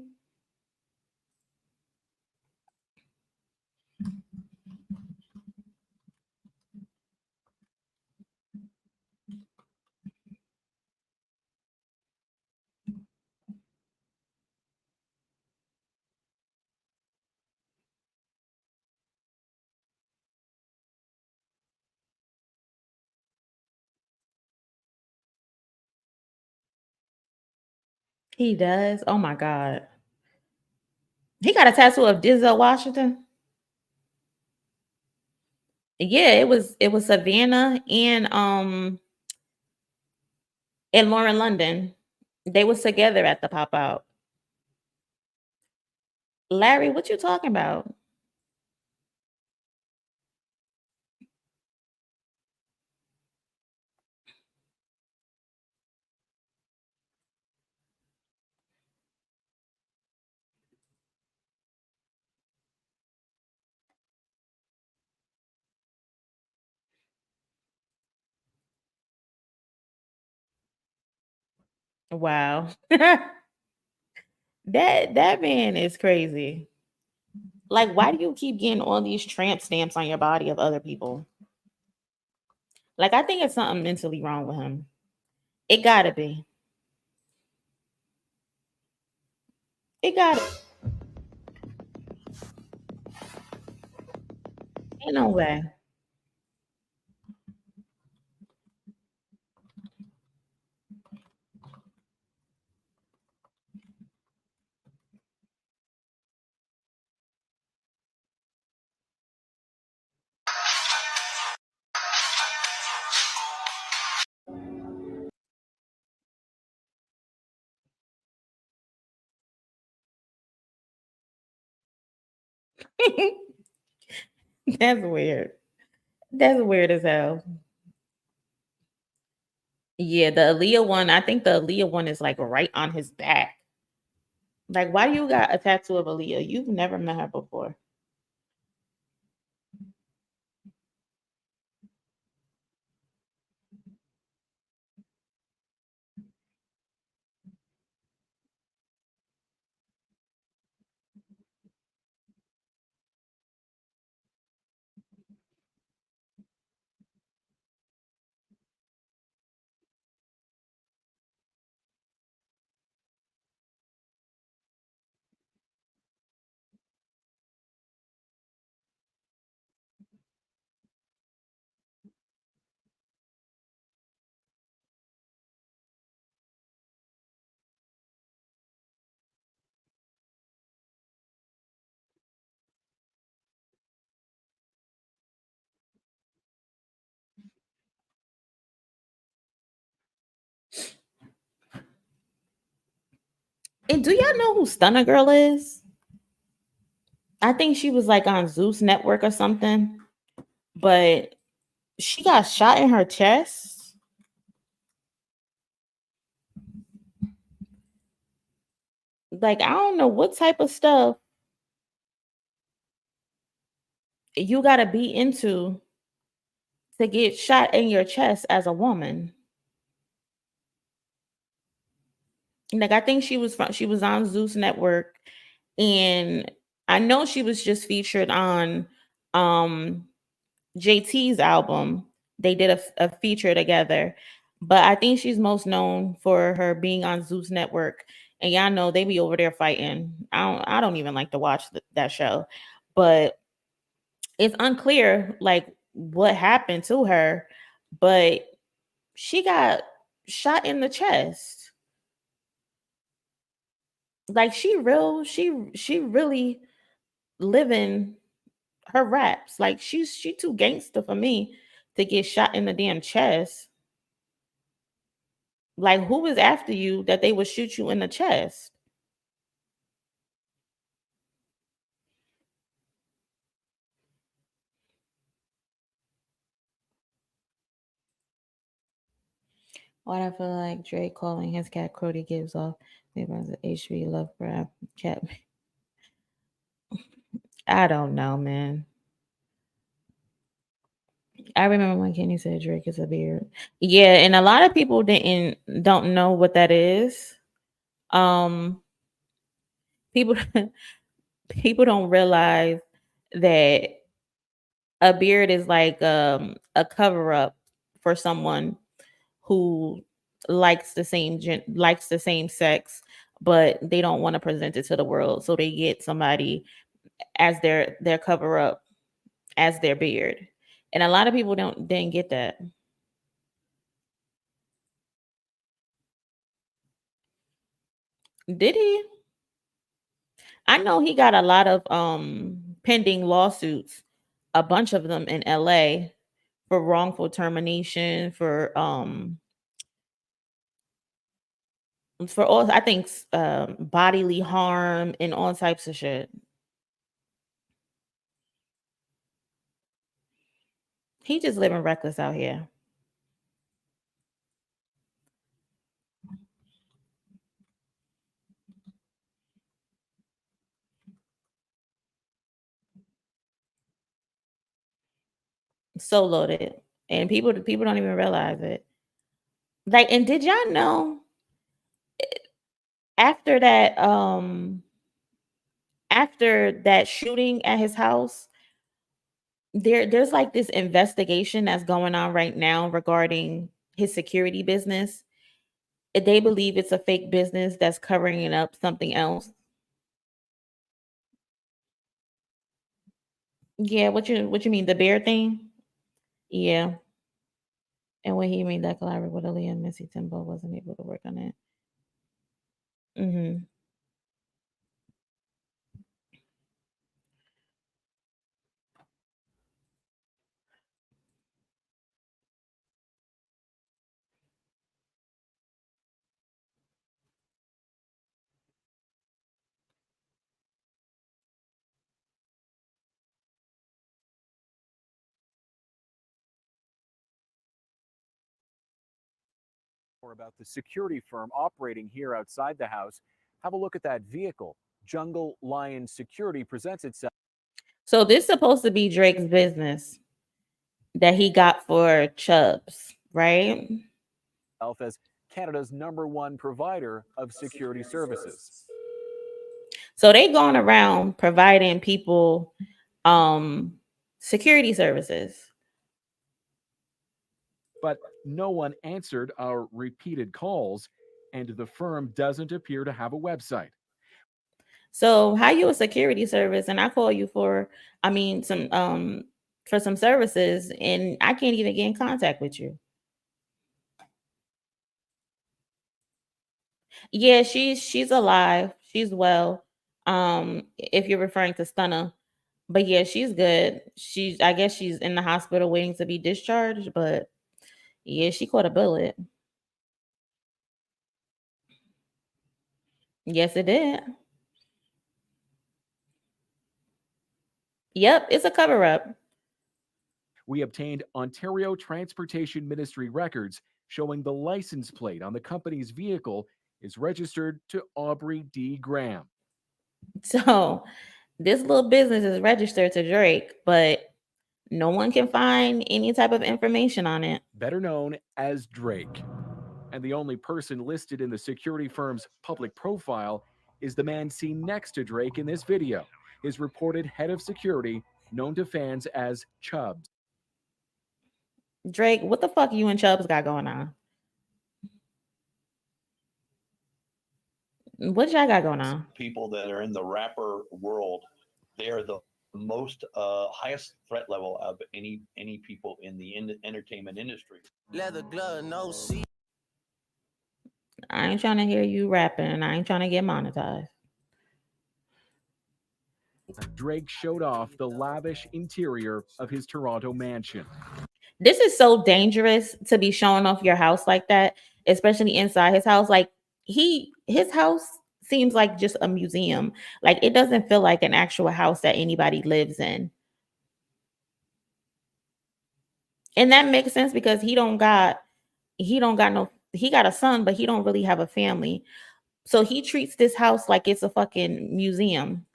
He does. Oh my God. He got a tattoo of Denzel Washington. Yeah, it was Savannah and Lauren London. They was together at the pop out. Larry, what you talking about? Wow. That man is crazy. Like, why do you keep getting all these tramp stamps on your body of other people? Like, I think it's something mentally wrong with him. It gotta be. It gotta. Ain't no way. That's weird. That's weird as hell. Yeah, the Aaliyah one, I think the Aaliyah one is like right on his back. Like, why do you got a tattoo of Aaliyah? You've never met her before. And do y'all know who Stunna Girl is? I think she was like on Zeus Network or something, but she got shot in her chest. Like, I don't know what type of stuff you got to be into to get shot in your chest as a woman. Like, I think she was on Zeus Network, and I know she was just featured on um JT's album. They did a feature together, but I think she's most known for her being on Zeus Network. And y'all know they be over there fighting. I don't even like to watch that show, but it's unclear like what happened to her, but she got shot in the chest. Like she really living her raps. Like she too gangster for me to get shot in the damn chest. Like, who is after you that they would shoot you in the chest? Why do I feel like Drake calling his cat Crody gives off maybe as an HB love grab cat? I don't know, man. I remember when Kenny said Drake is a beard. Yeah, and a lot of people don't know what that is. Um, people people don't realize that a beard is like a cover up for someone who likes the same sex, but they don't want to present it to the world, so they get somebody as their cover up as their beard. And a lot of people didn't get that. Did he? I know he got a lot of pending lawsuits, a bunch of them in LA for wrongful termination, for all, I think, bodily harm and all types of shit. He just living reckless out here. So loaded. And people don't even realize it. Like, and did y'all know after that after that shooting at his house, there's like this investigation that's going on right now regarding his security business. They believe it's a fake business that's covering it up something else. Yeah, what you mean, the bear thing? Yeah. And when he made that collab with Aaliyah and Missy Timbo wasn't able to work on it. Hmm. About the security firm operating here outside the house. Have a look at that vehicle. Jungle Lion Security presents itself So this supposed to be Drake's business that he got for Chubbs, right? as Canada's #1 provider of security services. So they going around providing people security services. But no one answered our repeated calls, and the firm doesn't appear to have a website. So how you a security service and I call you for some for some services and I can't even get in contact with you. Yeah, she's alive. She's well. If you're referring to Stunna. But yeah, she's good. I guess she's in the hospital waiting to be discharged, but yeah, she caught a bullet. Yes, it did. Yep, it's a cover up. We obtained Ontario Transportation Ministry records showing the license plate on the company's vehicle is registered to Aubrey D. Graham. So this little business is registered to Drake, but no one can find any type of information on it. Better known as Drake. And the only person listed in the security firm's public profile is the man seen next to Drake in this video, his reported head of security, known to fans as Chubbs. Drake, what the fuck you and Chubbs got going on? What y'all got going on? People that are in the rapper world, they are the most highest threat level of any people in the entertainment industry. Leather glove, no seat. I ain't trying to hear you rapping, and I ain't trying to get monetized. Drake showed off the lavish interior of his Toronto mansion. This is so dangerous to be showing off your house like that, especially inside his house. Like his house seems like just a museum. Like it doesn't feel like an actual house that anybody lives in. And that makes sense because he got a son, but he don't really have a family. So he treats this house like it's a fucking museum.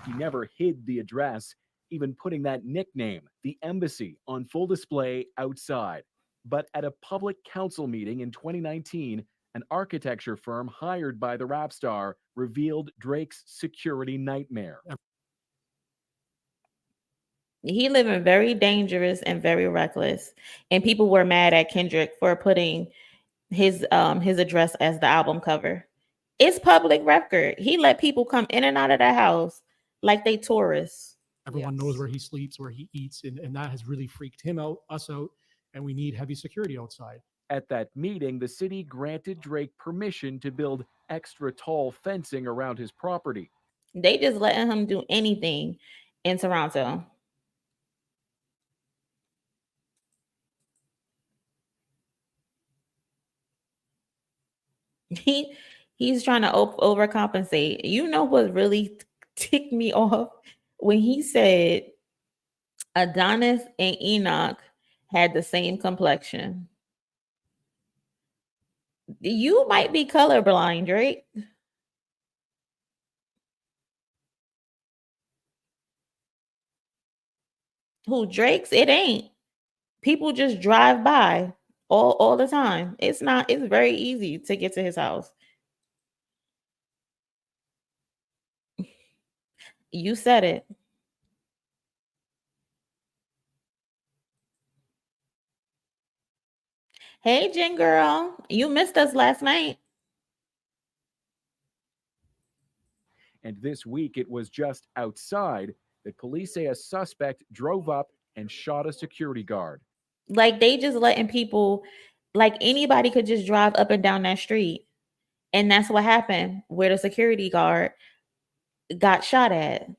He never hid the address, even putting that nickname, the Embassy, on full display outside. But at a public council meeting in 2019, an architecture firm hired by the rap star revealed Drake's security nightmare. He living very dangerous and very reckless. And people were mad at Kendrick for putting his address as the album cover. It's public record. He let people come in and out of that house like they tourists. Everyone knows where he sleeps, where he eats, and that has really freaked him out, us out, and we need heavy security outside. At that meeting, the city granted Drake permission to build extra tall fencing around his property. They just letting him do anything in Toronto. He's trying to overcompensate. You know what really ticked me off? When he said Adonis and Enoch had the same complexion. You might be colorblind, Drake. Who, Drake's? It ain't. People just drive by all the time. It's very easy to get to his house. You said it. Hey, Jen girl, you missed us last night. And this week, it was just outside that police say a suspect drove up and shot a security guard. Like they just letting people, like anybody could just drive up and down that street. And that's what happened, where the security guard got shot at.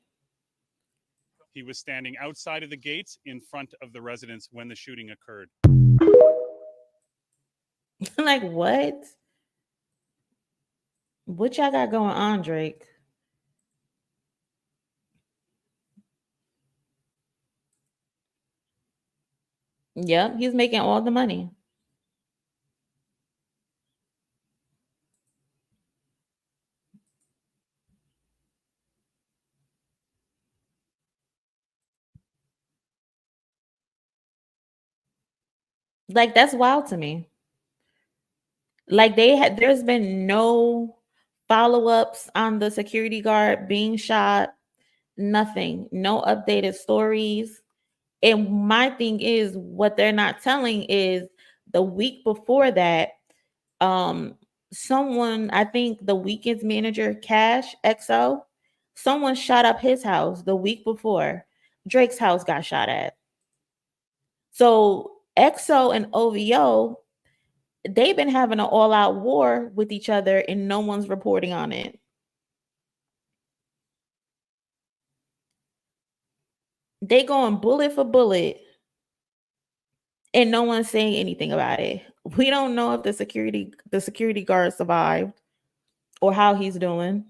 He was standing outside of the gates in front of the residence when the shooting occurred. Like what? What y'all got going on, Drake? Yep, he's making all the money. Like that's wild to me. Like there's been no follow-ups on the security guard being shot, nothing, no updated stories. And my thing is, what they're not telling is the week before that, someone, I think the Weeknd's manager, Cash XO, someone shot up his house the week before Drake's house got shot at. So XO and OVO, they've been having an all-out war with each other and no one's reporting on it. They going bullet for bullet and no one's saying anything about it. We don't know if the security guard survived. or how he's doing.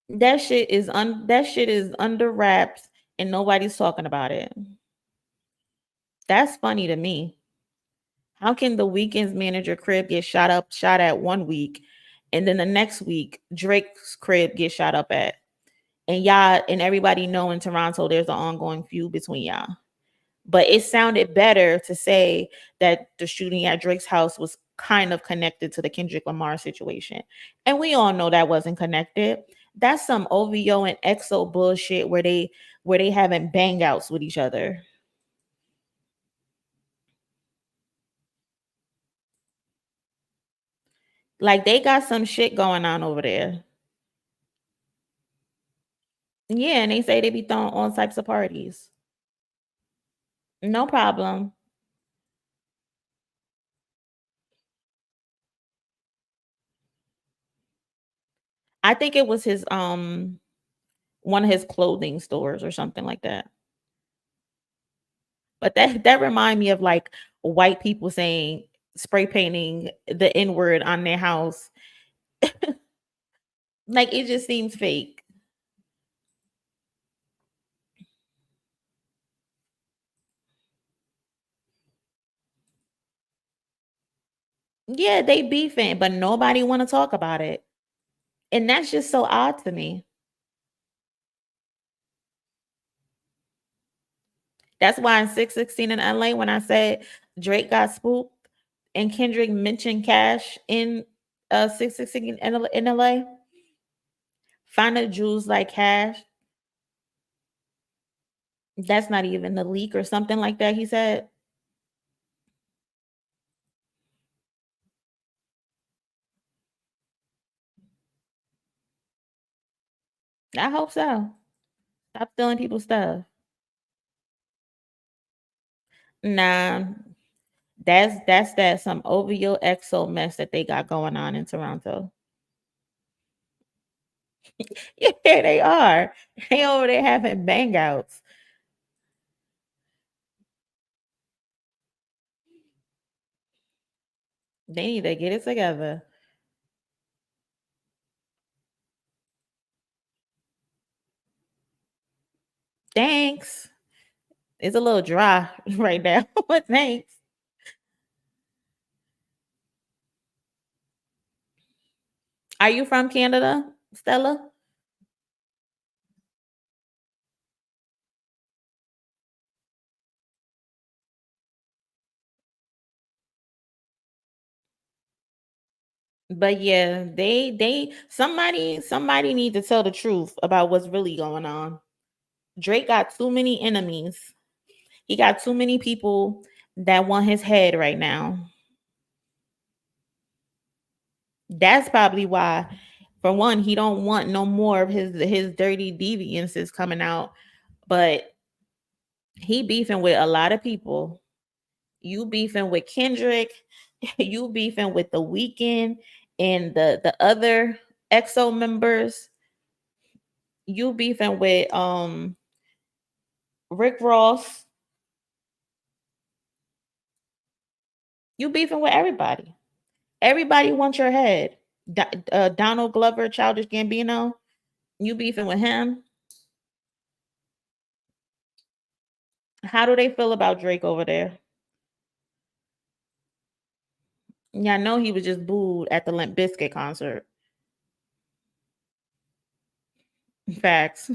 That shit is under wraps and nobody's talking about it. That's funny to me. How can the Weeknd's manager crib get shot at 1 week, and then the next week Drake's crib get shot up at? And y'all and everybody know in Toronto there's an ongoing feud between y'all. But it sounded better to say that the shooting at Drake's house was kind of connected to the Kendrick Lamar situation. And we all know that wasn't connected. That's some OVO and EXO bullshit where they having bang outs with each other. Like they got some shit going on over there. Yeah, and they say they be throwing all types of parties. No problem. I think it was his one of his clothing stores or something like that. But that remind me of like white people saying spray painting the N-word on their house. Like it just seems fake. Yeah, they beefing, but nobody want to talk about it. And that's just so odd to me. That's why in 616 in LA, when I said Drake got spooked and Kendrick mentioned Cash in 616 in LA, find the jewels like Cash. That's not even the leak or something like that, he said. I hope so. Stop stealing people's stuff. Nah, that's some OVO EXO mess that they got going on in Toronto. Yeah, they are. They over there having bang outs. They need to get it together. Thanks. It's a little dry right now, but thanks. Are you from Canada, Stella? But yeah, somebody need to tell the truth about what's really going on. Drake got too many enemies. He got too many people that want his head right now. That's probably why, for one, he don't want no more of his dirty deviances coming out. But he beefing with a lot of people. You beefing with Kendrick, you beefing with the Weeknd and the other EXO members. You beefing with Rick Ross. You beefing with everybody. Everybody wants your head. Donald Glover, Childish Gambino. You beefing with him. How do they feel about Drake over there? Yeah, I know he was just booed at the Limp Bizkit concert. Facts.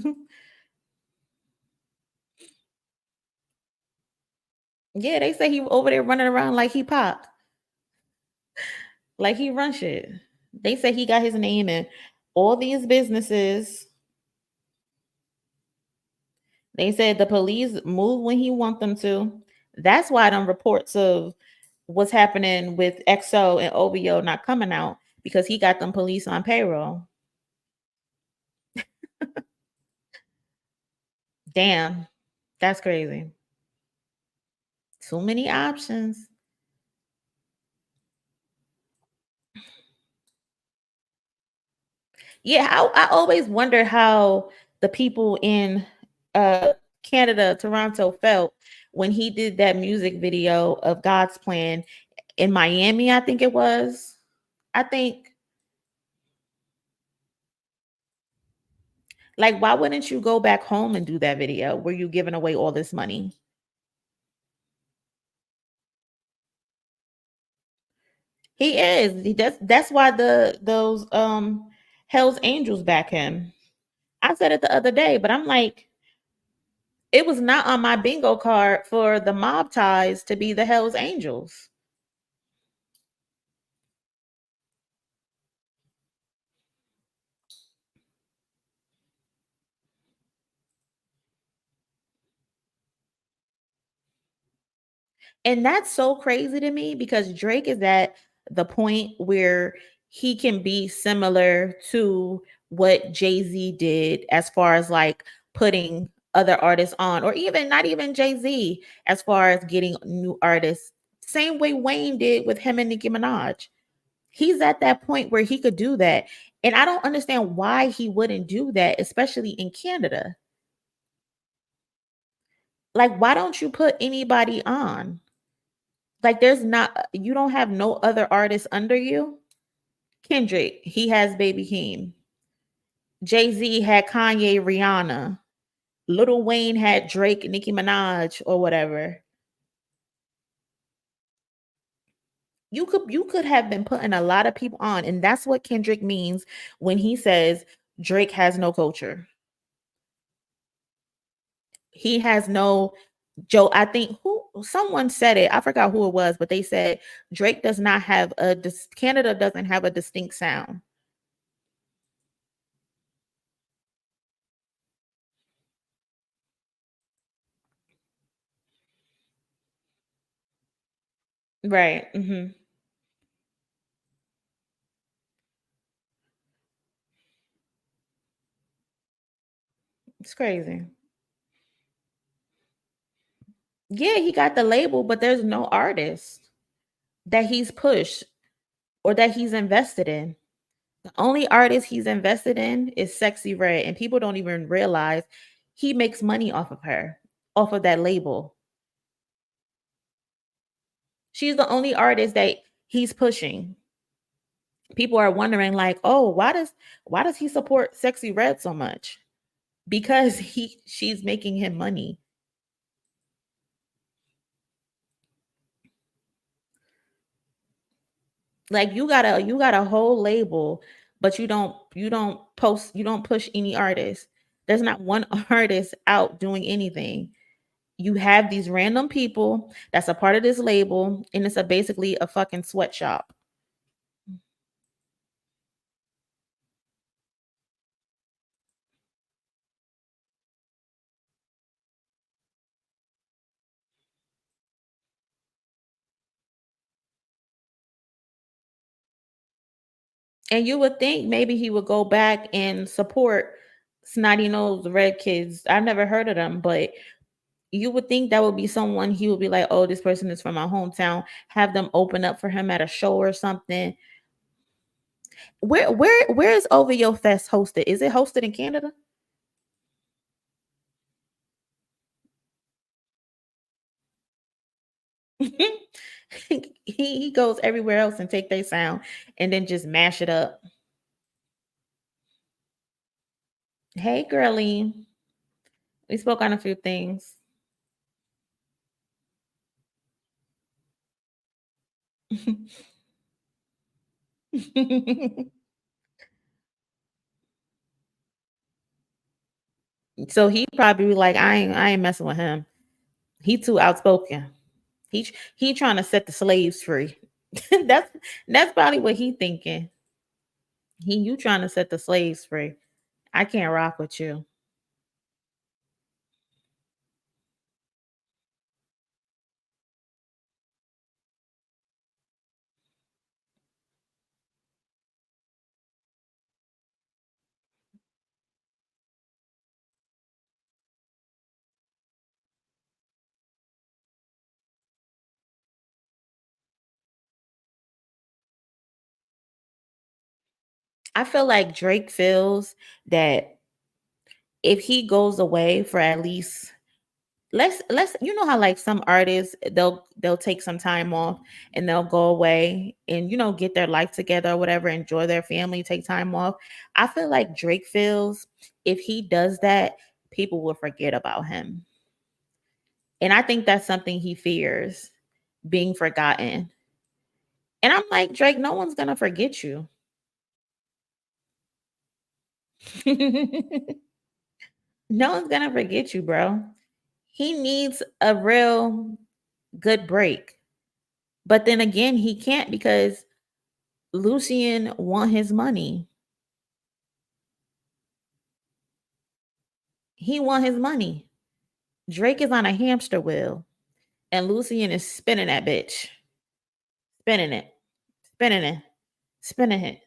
Yeah, they say he over there running around like he pop. Like he run shit. They say he got his name in all these businesses. They said the police move when he want them to. That's why them reports of what's happening with XO and OVO not coming out, because he got them police on payroll. Damn, that's crazy. Too many options. Yeah, I always wonder how the people in Canada, Toronto felt when he did that music video of God's Plan in Miami, I think it was. I think Like, why wouldn't you go back home and do that video where you giving away all this money? He is. That's why those Hell's Angels back him. I said it the other day, but I'm like, it was not on my bingo card for the mob ties to be the Hell's Angels. And that's so crazy to me because Drake is at the point where he can be similar to what Jay-Z did as far as like putting other artists on, or even not even Jay-Z, as far as getting new artists. Same way Wayne did with him and Nicki Minaj. He's at that point where he could do that. And I don't understand why he wouldn't do that, especially in Canada. Like, why don't you put anybody on? Like, there's not, you don't have no other artists under you. Kendrick, he has Baby Keem. Jay-Z had Kanye, Rihanna. Lil Wayne had Drake, Nicki Minaj, or whatever. You could have been putting a lot of people on, and that's what Kendrick means when he says Drake has no culture. He has no Joe. I think who someone said it. I forgot who it was, but they said Drake does not have Canada doesn't have a distinct sound. Right. It's crazy. Yeah, he got the label, but there's no artist that he's pushed or that he's invested in. The only artist he's invested in is Sexy Red, and people don't even realize he makes money off of her, off of that label. She's the only artist that he's pushing. People are wondering, like, oh, why does he support Sexy Red so much? Because she's making him money. Like, you got a whole label, but you don't push any artist. There's not one artist out doing anything. You have these random people that's a part of this label, and it's basically a fucking sweatshop. And you would think maybe he would go back and support Snotty Nose Red Kids. I've never heard of them, but you would think that would be someone he would be like, oh, this person is from my hometown. Have them open up for him at a show or something. Where is OVO Fest hosted? Is it hosted in Canada? he goes everywhere else and take their sound and then just mash it up. Hey, girly. We spoke on a few things. So he probably be like, I ain't messing with him. He too outspoken. He trying to set the slaves free. that's probably what he thinking. You trying to set the slaves free. I can't rock with you. I feel like Drake feels that if he goes away for at least let's you know how like some artists they'll take some time off and they'll go away and get their life together or whatever, enjoy their family, take time off. I feel like Drake feels if he does that, people will forget about him. And I think that's something he fears, being forgotten. And I'm like, Drake, no one's gonna forget you. No one's gonna forget you, bro. He needs a real good break. But then again, he can't because Lucien want his money. He want his money. Drake is on a hamster wheel, and Lucien is spinning that bitch, spinning it, spinning it, spinning it.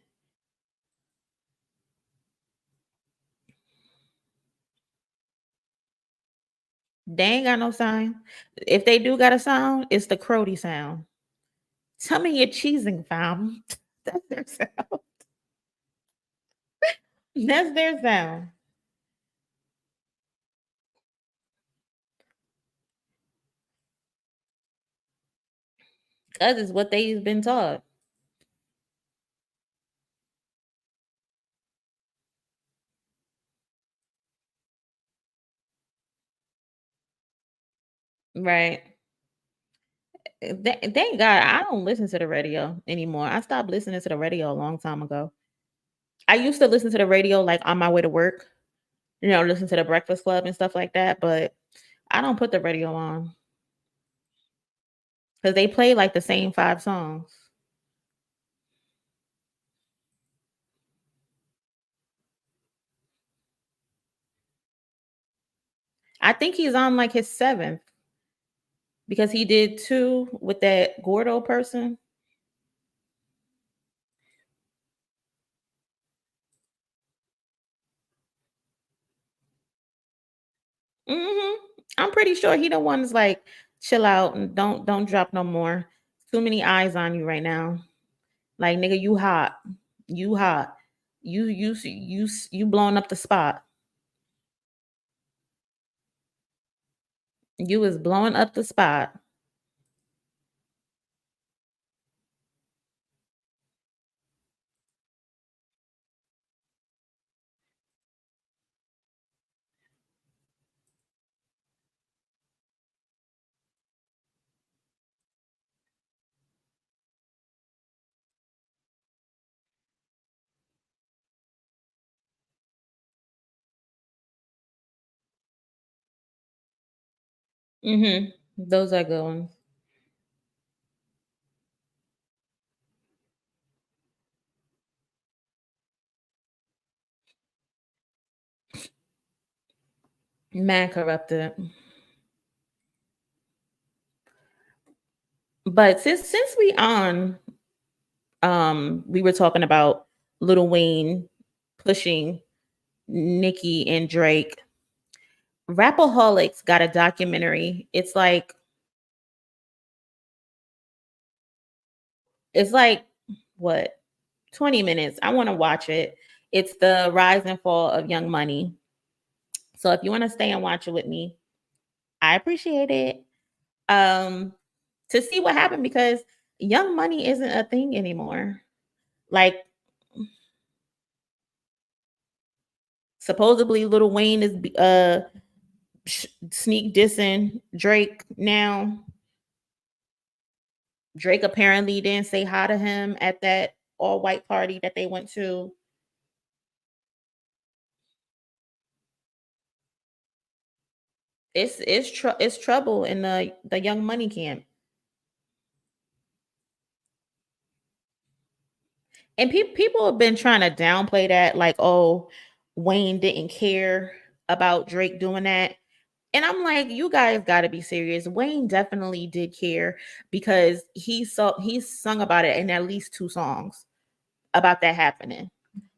They ain't got no sound. If they do got a sound, it's the Crody sound. Tell me you're cheesing, fam. That's their sound. That's their sound. Cause it's what they've been taught. Right. Thank God I don't listen to the radio anymore. I stopped listening to the radio a long time ago. I used to listen to the radio like on my way to work, listen to the Breakfast Club and stuff like that, but I don't put the radio on because they play like the same 5 songs. I think he's on like his 7th because he did 2 with that Gordo person. I'm pretty sure he the one's like, chill out and don't drop no more. Too many eyes on you right now. Like nigga, you hot. You hot. You blowing up the spot. You is blowing up the spot. Those are good ones. Man corrupted. But since we were talking about Lil Wayne pushing Nicki and Drake. Rapaholics got a documentary. It's like what, 20 minutes. I want to watch it. It's the rise and fall of Young Money. So if you want to stay and watch it with me, I appreciate it. To see what happened because Young Money isn't a thing anymore. Like supposedly Lil Wayne is sneak dissing Drake now. Drake apparently didn't say hi to him at that all white party that they went to. It's trouble in the Young Money camp. And people have been trying to downplay that, like, oh, Wayne didn't care about Drake doing that. And I'm like, you guys got to be serious. Wayne definitely did care because he sung about it in at least 2 songs about that happening.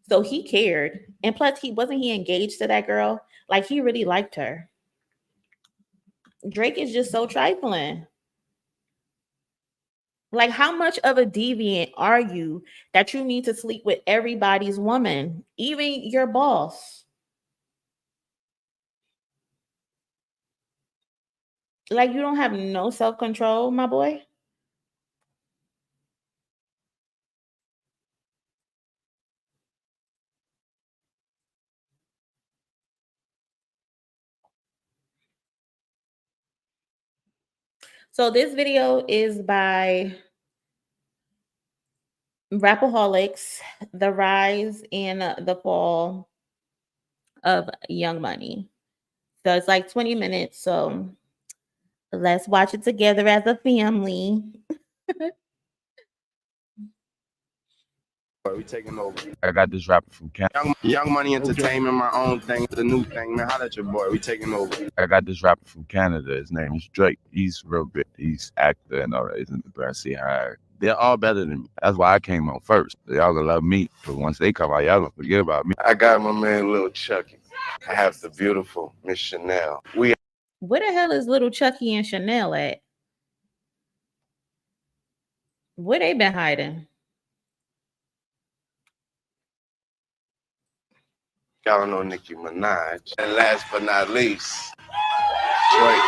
So he cared. And plus he engaged to that girl. Like he really liked her. Drake is just so trifling. Like, how much of a deviant are you that you need to sleep with everybody's woman, even your boss? Like you don't have no self-control, my boy. So this video is by Rapaholics, The Rise and the Fall of Young Money. So it's like 20 minutes. So let's watch it together as a family. We taking over. I got this rapper from Canada. Young Money Entertainment, my own thing, the new thing, man. Holla at your boy. We taking over. I got this rapper from Canada. His name is Drake. He's real good. He's actor and all that. He's in the Brassy High. They're all better than me. That's why I came on first. Y'all gonna love me. But once they come out, y'all gonna forget about me. I got my man Lil Chucky. I have the beautiful Miss Chanel. Where the hell is little Chucky and Chanel at? Where they been hiding? Y'all know Nicki Minaj. And last but not least, Drake.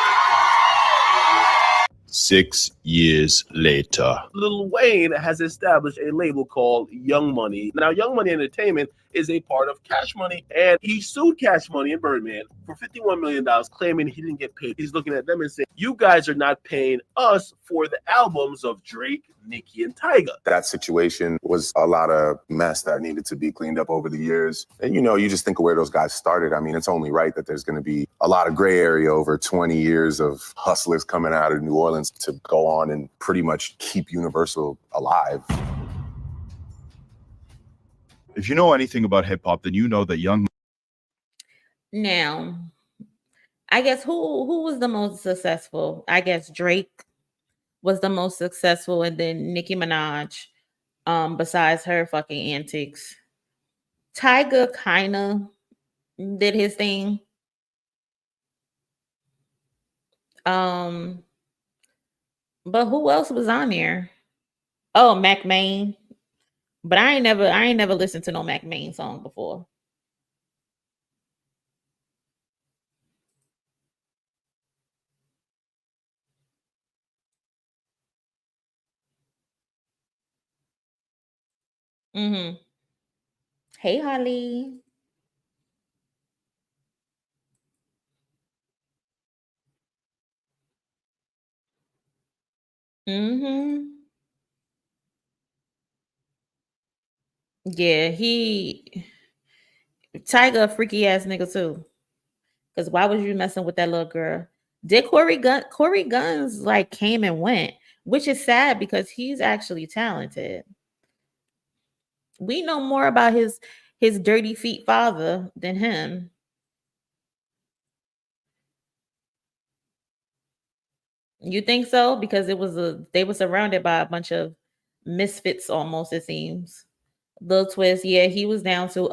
6 years later. Lil Wayne has established a label called Young Money. Now, Young Money Entertainment is a part of Cash Money, and he sued Cash Money and Birdman for $51 million, claiming he didn't get paid. He's looking at them and saying, you guys are not paying us for the albums of Drake, Nicki, and Tyga. That situation was a lot of mess that needed to be cleaned up over the years. And, you know, you just think of where those guys started. I mean, it's only right that there's going to be a lot of gray area over 20 years of hustlers coming out of New Orleans to go on and pretty much keep Universal alive. If you know anything about hip hop, then you know that Young. Now, I guess who was the most successful? I guess Drake was the most successful, and then Nicki Minaj, besides her fucking antics. Tyga kind of did his thing. But who else was on there? Oh, Mac Main. But I ain't never listened to no Mac Main song before. Mm-hmm. Hey, Holly. Mm-hmm. Yeah, Tyga a freaky ass nigga too. Because why was you messing with that little girl? Did Corey Guns like came and went, which is sad because he's actually talented. We know more about his dirty feet father than him. You think so? Because they were surrounded by a bunch of misfits almost, it seems. Lil Twist, yeah, he was down to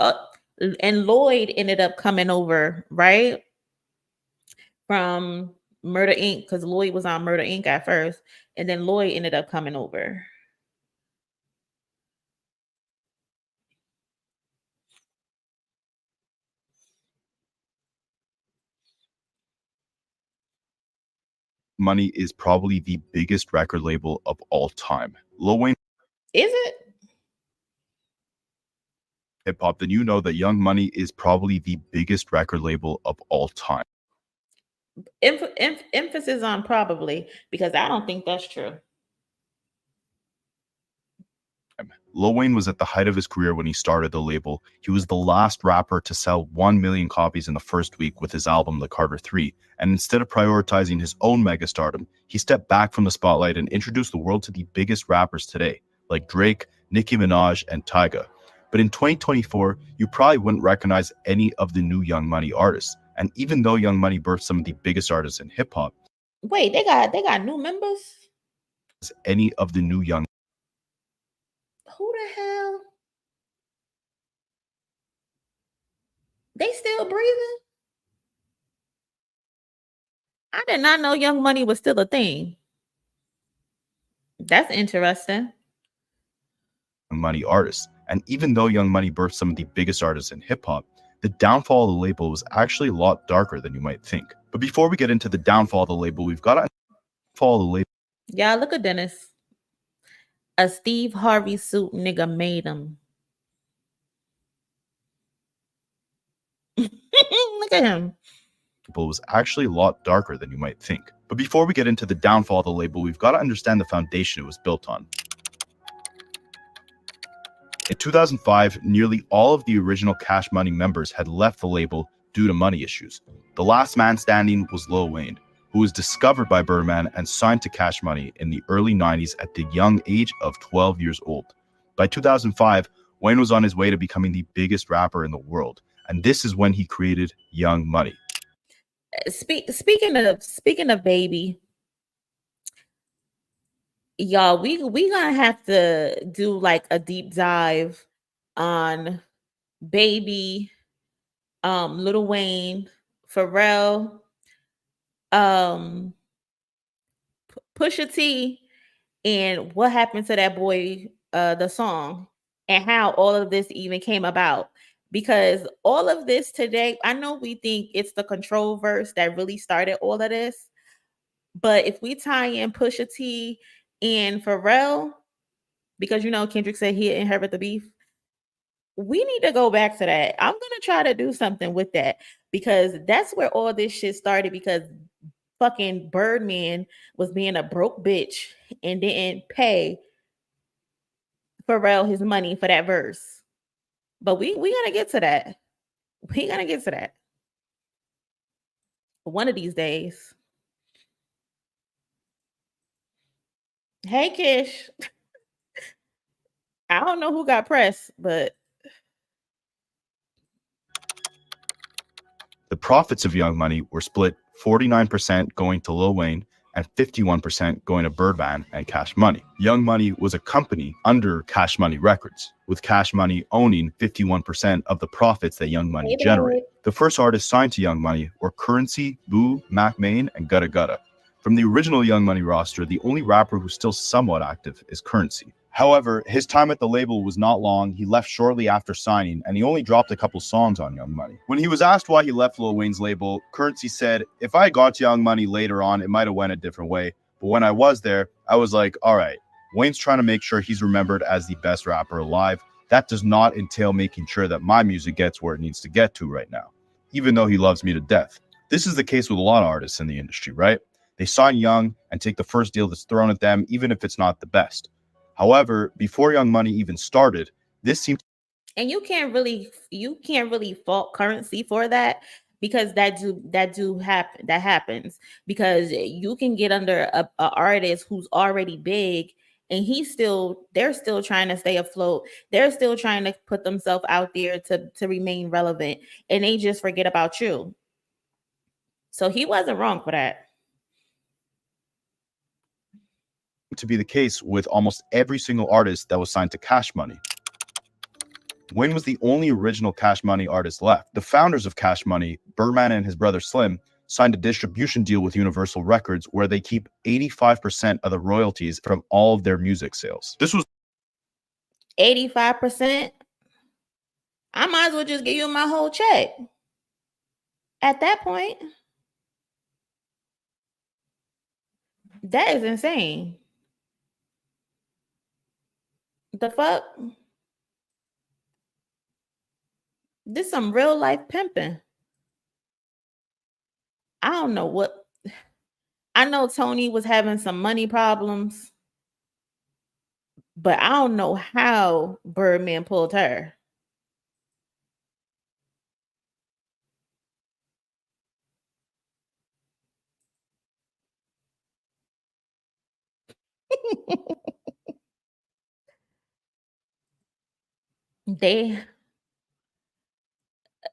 and Lloyd ended up coming over, right? From Murder Inc. because Lloyd was on Murder Inc. at first, and then Lloyd ended up coming over. Money is probably the biggest record label of all time. Lil Wayne. Is it? Hip hop, then you know that Young Money is probably the biggest record label of all time. Emphasis on probably, because I don't think that's true. Lil Wayne was at the height of his career when he started the label. He was the last rapper to sell 1 million copies in the first week with his album The Carter 3. And instead of prioritizing his own megastardom, he stepped back from the spotlight and introduced the world to the biggest rappers today, like Drake, Nicki Minaj, and Tyga. But in 2024, you probably wouldn't recognize any of the new Young Money artists. And even though Young Money birthed some of the biggest artists in hip hop, wait, they got new members? Any of the new Young. Who the hell? They still breathing? I did not know Young Money was still a thing. That's interesting. Money artists. And even though Young Money birthed some of the biggest artists in hip hop, The downfall of the label was actually a lot darker than you might think. But before we get into the downfall of the label, we've got to follow the label. Yeah, look at Dennis. A Steve Harvey suit nigga made him. Look at him. Was actually a lot darker than you might think. But before we get into the downfall of the label, we've got to understand the foundation it was built on. In 2005, nearly all of the original Cash Money members had left the label due to money issues. The last man standing was Lil Wayne, who was discovered by Birdman and signed to Cash Money in the early 90s at the young age of 12 years old. By 2005, Wayne was on his way to becoming the biggest rapper in the world, and this is when he created Young Money. Speaking of Baby, y'all, we gonna have to do like a deep dive on Baby, Lil Wayne, Pharrell, Pusha T, and what happened to that boy, the song, and how all of this even came about. Because all of this today, I know we think it's the Control verse that really started all of this, but if we tie in Pusha T and Pharrell, because you know Kendrick said he inherit the beef, we need to go back to that. I'm gonna try to do something with that because that's where all this shit started. Because fucking Birdman was being a broke bitch and didn't pay Pharrell his money for that verse. But we gonna get to that. We gonna get to that one of these days. Hey Kish. I don't know who got pressed, but the profits of Young Money were split 49% going to Lil Wayne and 51% going to Birdman and Cash Money. Young Money was a company under Cash Money Records, with Cash Money owning 51% of the profits that Young Money generated. The first artists signed to Young Money were Currency, Boo, Mac Main, and Gutta Gutta. From the original Young Money roster, the only rapper who's still somewhat active is Currency. However, his time at the label was not long. He left shortly after signing, and he only dropped a couple songs on Young Money. When he was asked why he left Lil Wayne's label, Currency said, "If I got to Young Money later on, it might have went a different way. But when I was there, I was like, all right, Wayne's trying to make sure he's remembered as the best rapper alive. That does not entail making sure that my music gets where it needs to get to right now, even though he loves me to death." This is the case with a lot of artists in the industry, right? They sign young and take the first deal that's thrown at them, even if it's not the best. However, before Young Money even started, this seemed, and you can't really fault Currency for that, because that happens because you can get under a artist who's already big and they're still trying to stay afloat. They're still trying to put themselves out there to remain relevant, and they just forget about you. So he wasn't wrong for that. to be the case with almost every single artist that was signed to Cash Money. Wayne was the only original Cash Money artist left. The founders of Cash Money, Birdman and his brother Slim, signed a distribution deal with Universal Records where they keep 85% of the royalties from all of their music sales. This was 85%. I might as well just give you my whole check. At that point, that is insane. The fuck? This some real life pimping. I don't know what. I know Tony was having some money problems, but I don't know how Birdman pulled her.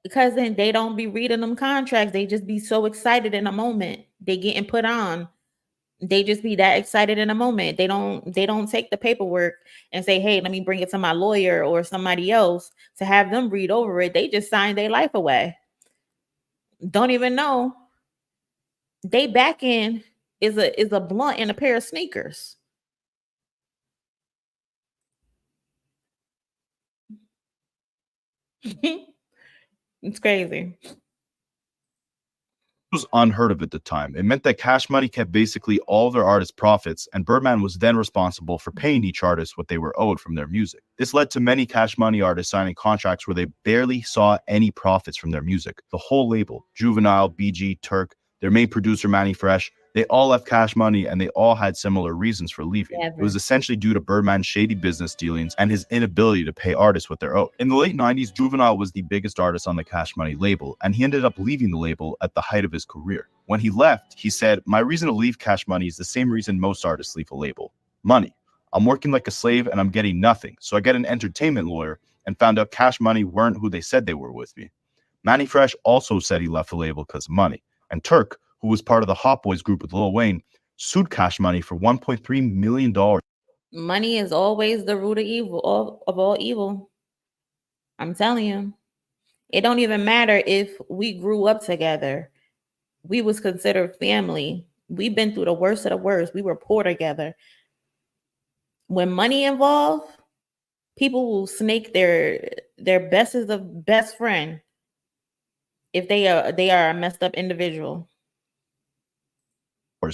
Because then they don't be reading them contracts. They just be so excited in a moment. They getting put on. They just be that excited in a moment. They don't take the paperwork and say, hey, let me bring it to my lawyer or somebody else to have them read over it. They just sign their life away. Don't even know. They back end is a blunt and a pair of sneakers. It's crazy. Was unheard of at the time. It meant that Cash Money kept basically all of their artists' profits, and Birdman was then responsible for paying each artist what they were owed from their music. This led to many Cash Money artists signing contracts where they barely saw any profits from their music. The whole label, Juvenile, BG, Turk, their main producer Manny Fresh, they all left Cash Money, and they all had similar reasons for leaving. It was essentially due to Birdman's shady business dealings and his inability to pay artists what they're owed. In the late 90s, Juvenile was the biggest artist on the Cash Money label, and he ended up leaving the label at the height of his career. When he left, he said, "My reason to leave Cash Money is the same reason most artists leave a label. Money. I'm working like a slave and I'm getting nothing, so I get an entertainment lawyer and found out Cash Money weren't who they said they were with me." Manny Fresh also said he left the label because of money. And Turk, who was part of the Hot Boys group with Lil Wayne, sued Cash Money for $1.3 million. Money is always the root of evil, of all evil. I'm telling you. It don't even matter if we grew up together. We was considered family. We've been through the worst of the worst. We were poor together. When money involved, people will snake their bestest of best friend if they are a messed up individual.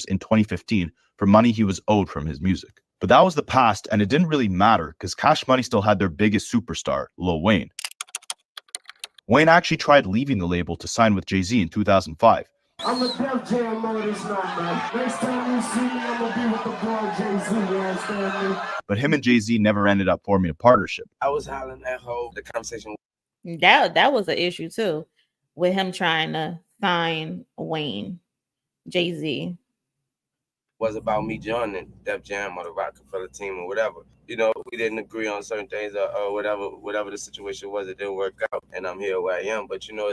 In 2015 for money he was owed from his music. But that was the past, and it didn't really matter because Cash Money still had their biggest superstar, Lil Wayne. Wayne actually tried leaving the label to sign with Jay-Z in 2005. I'm a Def Jam artist now, man. Next time you see me, I'm gonna be with the boy Jay-Z, you understand me? But him and Jay-Z never ended up forming a partnership. I was hollering at Ho. The conversation. That was an issue too, with him trying to sign Wayne, Jay-Z. Was about me joining Def Jam or the Rockefeller team or whatever. You know, we didn't agree on certain things or whatever the situation was. It didn't work out, and I'm here where I am. But you know,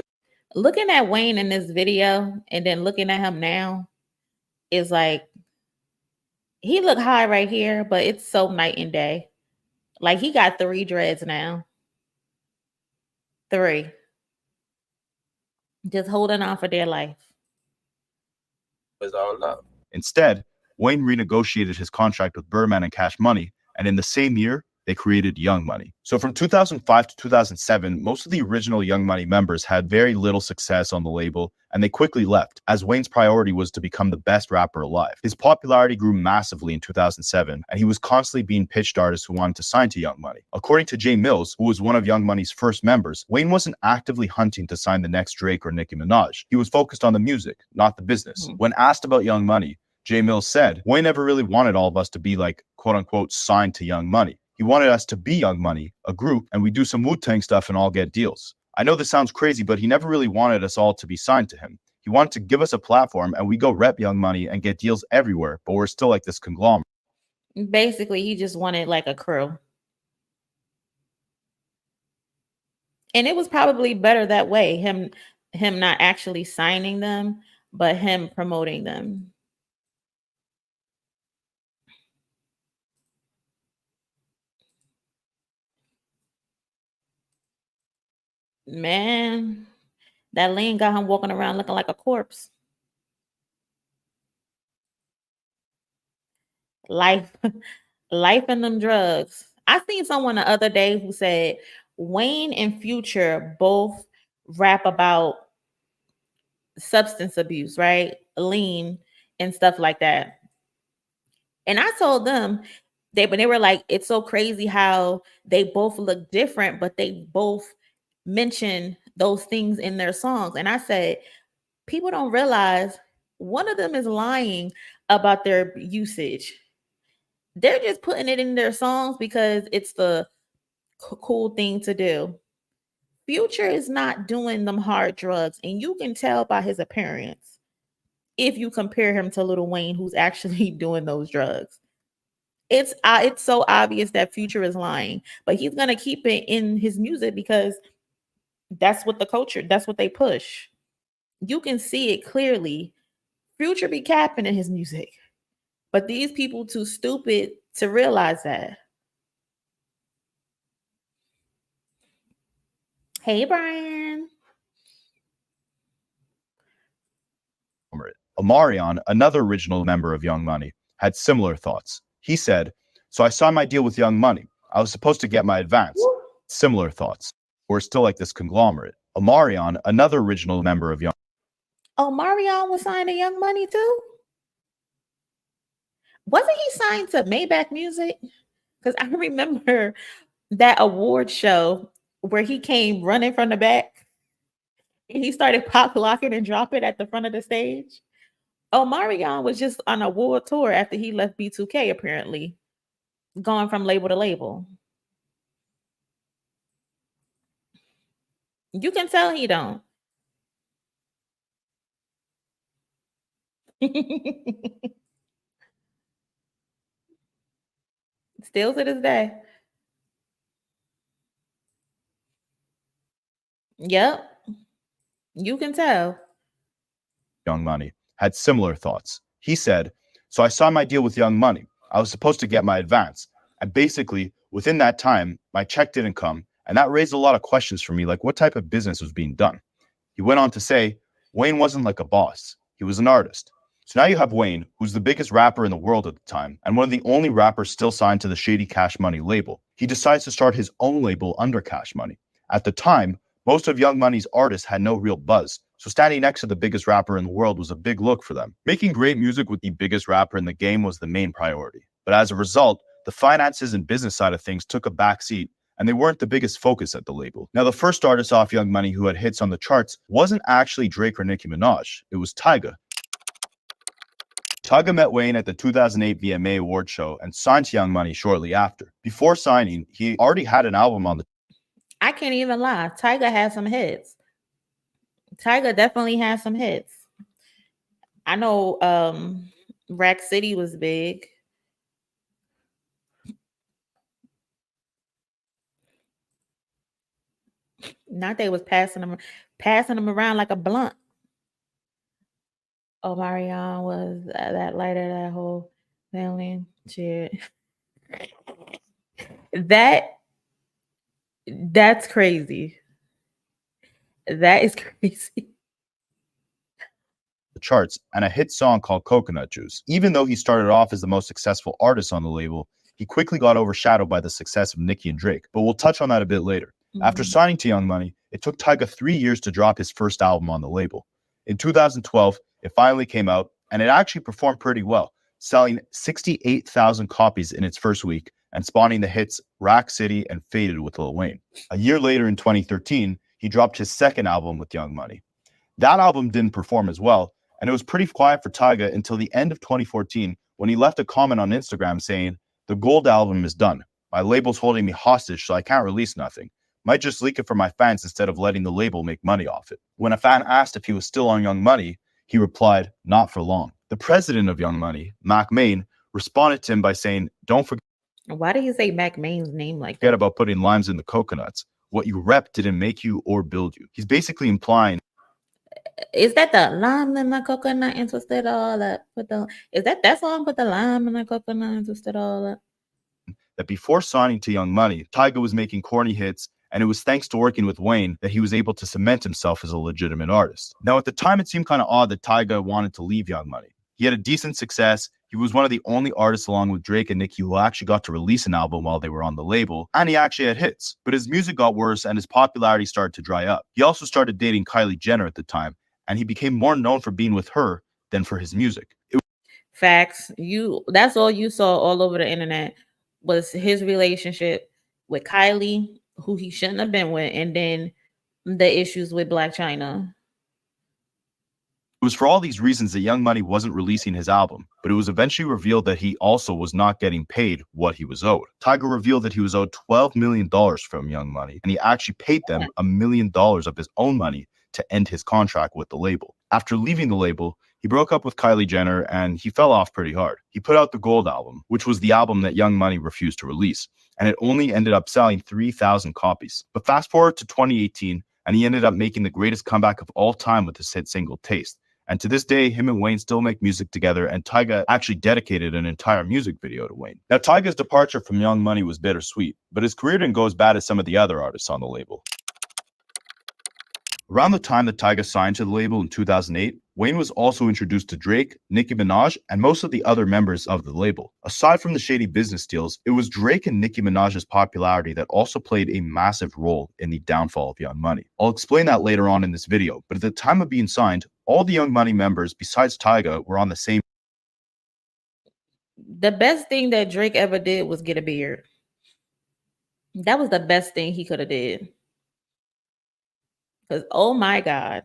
looking at Wayne in this video and then looking at him now is like, he look high right here, but it's so night and day. Like, he got 3 dreads now. 3. Just holding on for dear life. It's all love. Instead, Wayne renegotiated his contract with Birdman and Cash Money, and in the same year, they created Young Money. So from 2005 to 2007, most of the original Young Money members had very little success on the label, and they quickly left, as Wayne's priority was to become the best rapper alive. His popularity grew massively in 2007, and he was constantly being pitched artists who wanted to sign to Young Money. According to Jay Mills, who was one of Young Money's first members, Wayne wasn't actively hunting to sign the next Drake or Nicki Minaj. He was focused on the music, not the business. When asked about Young Money, Jay Mills said, "Wayne never really wanted all of us to be like, quote unquote, signed to Young Money. He wanted us to be Young Money, a group, and we do some Wu-Tang stuff and all get deals. I know this sounds crazy, but he never really wanted us all to be signed to him. He wanted to give us a platform and we go rep Young Money and get deals everywhere, but we're still like this conglomerate." Basically, he just wanted like a crew. And it was probably better that way, him not actually signing them, but him promoting them. Man, that lean got him walking around looking like a corpse. Life and them drugs. I seen someone the other day who said Wayne and Future both rap about substance abuse, right? Lean and stuff like that. And I told them, they were like, it's so crazy how they both look different, but they both mention those things in their songs. And I said, people don't realize one of them is lying about their usage. They're just putting it in their songs because it's the cool thing to do. Future is not doing them hard drugs, and you can tell by his appearance if you compare him to Lil Wayne, who's actually doing those drugs. It's so obvious that Future is lying, but he's gonna keep it in his music because that's what the culture, that's what they push. You can see it clearly. Future be capping in his music, but these people too stupid to realize that. Hey, Brian. Omarion, another original member of Young Money, had similar thoughts. He said, "So I signed my deal with Young Money. I was supposed to get my advance." Similar thoughts. We're still like this conglomerate. Omarion, another original member of Young. Omarion was signed to Young Money too? Wasn't he signed to Maybach Music? Because I remember that award show where he came running from the back and he started pop locking and dropping at the front of the stage. Omarion was just on a world tour after he left B2K, apparently, going from label to label. You can tell he don't. Still to this day. Yep. You can tell. Young Money had similar thoughts. He said, "So I signed my deal with Young Money. I was supposed to get my advance. And basically, within that time, my check didn't come. And that raised a lot of questions for me, like what type of business was being done." He went on to say, "Wayne wasn't like a boss. He was an artist." So now you have Wayne, who's the biggest rapper in the world at the time, and one of the only rappers still signed to the shady Cash Money label. He decides to start his own label under Cash Money. At the time, most of Young Money's artists had no real buzz, so standing next to the biggest rapper in the world was a big look for them. Making great music with the biggest rapper in the game was the main priority. But as a result, the finances and business side of things took a backseat, and they weren't the biggest focus at the label. Now, the first artist off Young Money who had hits on the charts wasn't actually Drake or Nicki Minaj. It was Tyga. Tyga met Wayne at the 2008 VMA award show and signed to Young Money shortly after. Before signing, he already had an album on the... I can't even lie. Tyga has some hits. Tyga definitely has some hits. I know Rack City was big. Not they was passing them around like a blunt. Omarion was that lighter, that whole family shit. That's crazy. That is crazy. The charts and a hit song called Coconut Juice. Even though he started off as the most successful artist on the label, he quickly got overshadowed by the success of Nicki and Drake, but we'll touch on that a bit later. After signing to Young Money, it took Tyga 3 years to drop his first album on the label. In 2012, it finally came out, and it actually performed pretty well, selling 68,000 copies in its first week and spawning the hits Rack City and Faded with Lil Wayne. A year later in 2013, he dropped his second album with Young Money. That album didn't perform as well, and it was pretty quiet for Tyga until the end of 2014 when he left a comment on Instagram saying, "The Gold album is done. My label's holding me hostage, so I can't release nothing. Might just leak it for my fans instead of letting the label make money off it." When a fan asked if he was still on Young Money, he replied, "Not for long." The president of Young Money, Mac Main, responded to him by saying, "Don't forget..." Why do you say Mac Main's name like that? Forget about putting limes in the coconuts. What you rep didn't make you or build you. He's basically implying... Is that the lime in the coconut and twisted all that? Is that song, Put the Lime in the Coconut and Twisted All That? That before signing to Young Money, Tyga was making corny hits, and it was thanks to working with Wayne that he was able to cement himself as a legitimate artist. Now, at the time, it seemed kind of odd that Tyga wanted to leave Young Money. He had a decent success. He was one of the only artists along with Drake and Nicki who actually got to release an album while they were on the label, and he actually had hits. But his music got worse and his popularity started to dry up. He also started dating Kylie Jenner at the time, and he became more known for being with her than for his music. Facts. That's all you saw all over the internet was his relationship with Kylie, who he shouldn't have been with, and then the issues with Black China. It was for all these reasons that Young Money wasn't releasing his album, but it was eventually revealed that he also was not getting paid what he was owed. Tyga revealed that he was owed $12 million from Young Money, and he actually paid them $1 million of his own money to end his contract with the label. After leaving the label, he broke up with Kylie Jenner and he fell off pretty hard. He put out the Gold album, which was the album that Young Money refused to release, and it only ended up selling 3,000 copies. But fast forward to 2018, and he ended up making the greatest comeback of all time with his hit single Taste. And to this day, him and Wayne still make music together, and Tyga actually dedicated an entire music video to Wayne. Now, Tyga's departure from Young Money was bittersweet, but his career didn't go as bad as some of the other artists on the label. Around the time that Tyga signed to the label in 2008, Wayne was also introduced to Drake, Nicki Minaj, and most of the other members of the label. Aside from the shady business deals, it was Drake and Nicki Minaj's popularity that also played a massive role in the downfall of Young Money. I'll explain that later on in this video, but at the time of being signed, all the Young Money members besides Tyga were on the same. The best thing that Drake ever did was get a beard. That was the best thing he could have did. Because oh my God.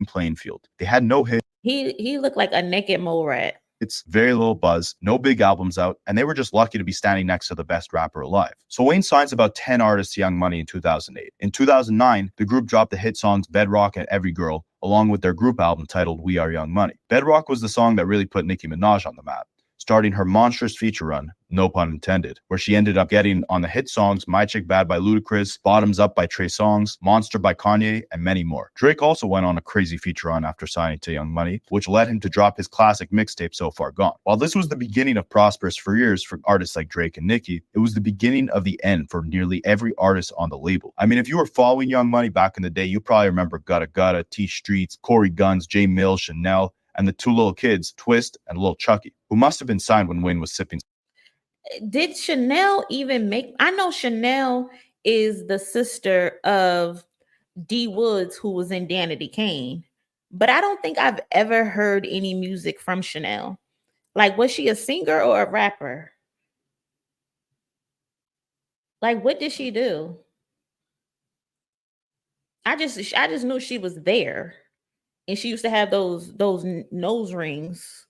Playing field. They had no hit. He looked like a naked mole rat. It's very little buzz, no big albums out, and they were just lucky to be standing next to the best rapper alive. So Wayne signs about 10 artists to Young Money in 2008. In 2009, the group dropped the hit songs Bedrock and Every Girl, along with their group album titled We Are Young Money. Bedrock was the song that really put Nicki Minaj on the map, starting her monstrous feature run, no pun intended, where she ended up getting on the hit songs My Chick Bad by Ludacris, Bottoms Up by Trey Songz, Monster by Kanye, and many more. Drake also went on a crazy feature run after signing to Young Money, which led him to drop his classic mixtape So Far Gone. While this was the beginning of prosperous years for artists like Drake and Nicki, it was the beginning of the end for nearly every artist on the label. I mean, if you were following Young Money back in the day, you probably remember Gutta Gutta, T Streets, Corey Guns, J Mills, Chanel, and the two little kids, Twist and Lil Chucky, who must have been signed when Wayne was sipping. Did Chanel even make? I know Chanel is the sister of D Woods, who was in Danity Kane, but I don't think I've ever heard any music from Chanel. Like, was she a singer or a rapper? Like, what did she do? I just knew she was there, and she used to have those nose rings.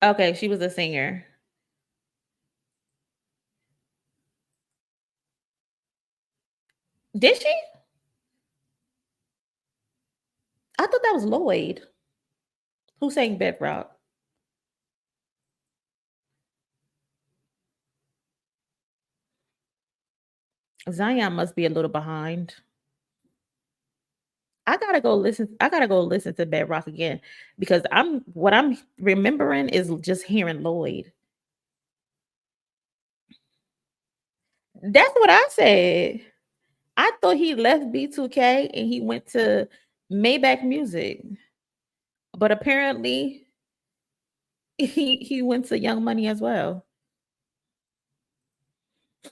Okay, she was a singer. Did she? I thought that was Lloyd. Who sang Bedrock? Zion must be a little behind. I gotta go listen to Bedrock again, because what I'm remembering is just hearing Lloyd. That's what I said. I thought he left B2K and he went to Maybach Music, but apparently he went to Young Money as well.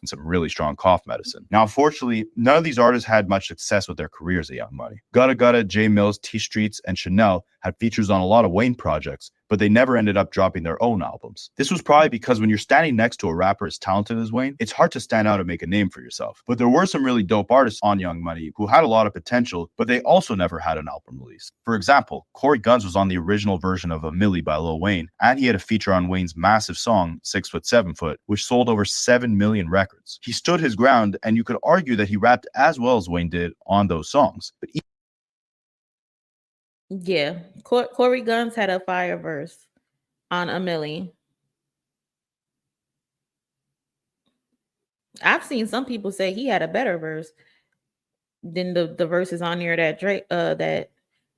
Some really strong cough medicine. Now, unfortunately, none of these artists had much success with their careers at Young Money. Gutta Gutta, J Mills, T Streets, and Chanel had features on a lot of Wayne projects, but they never ended up dropping their own albums. This was probably because when you're standing next to a rapper as talented as Wayne, it's hard to stand out and make a name for yourself. But there were some really dope artists on Young Money who had a lot of potential, but they also never had an album release. For example, Corey Guns was on the original version of A Milli by Lil Wayne, and he had a feature on Wayne's massive song 6 Foot 7 Foot, which sold over 7 million records. He stood his ground, and you could argue that he rapped as well as Wayne did on those songs. But yeah, Corey Guns had a fire verse on A Milli. I've seen some people say he had a better verse than the verses on there that that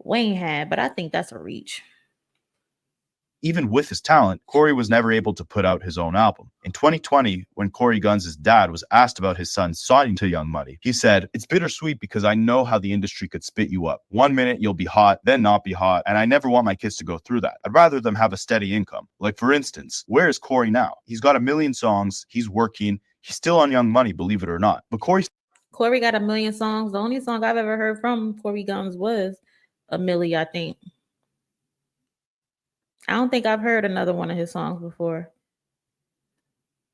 Wayne had, but I think that's a reach. Even with his talent, Corey was never able to put out his own album. In 2020, when Corey Guns' dad was asked about his son signing to Young Money, he said, "It's bittersweet because I know how the industry could spit you up. One minute you'll be hot, then not be hot, and I never want my kids to go through that. I'd rather them have a steady income. Like, for instance, where is Corey now? He's got 1 million songs, he's working, he's still on Young Money, believe it or not. But Corey got 1 million songs. The only song I've ever heard from Corey Guns was A Milli, I think. I don't think I've heard another one of his songs before.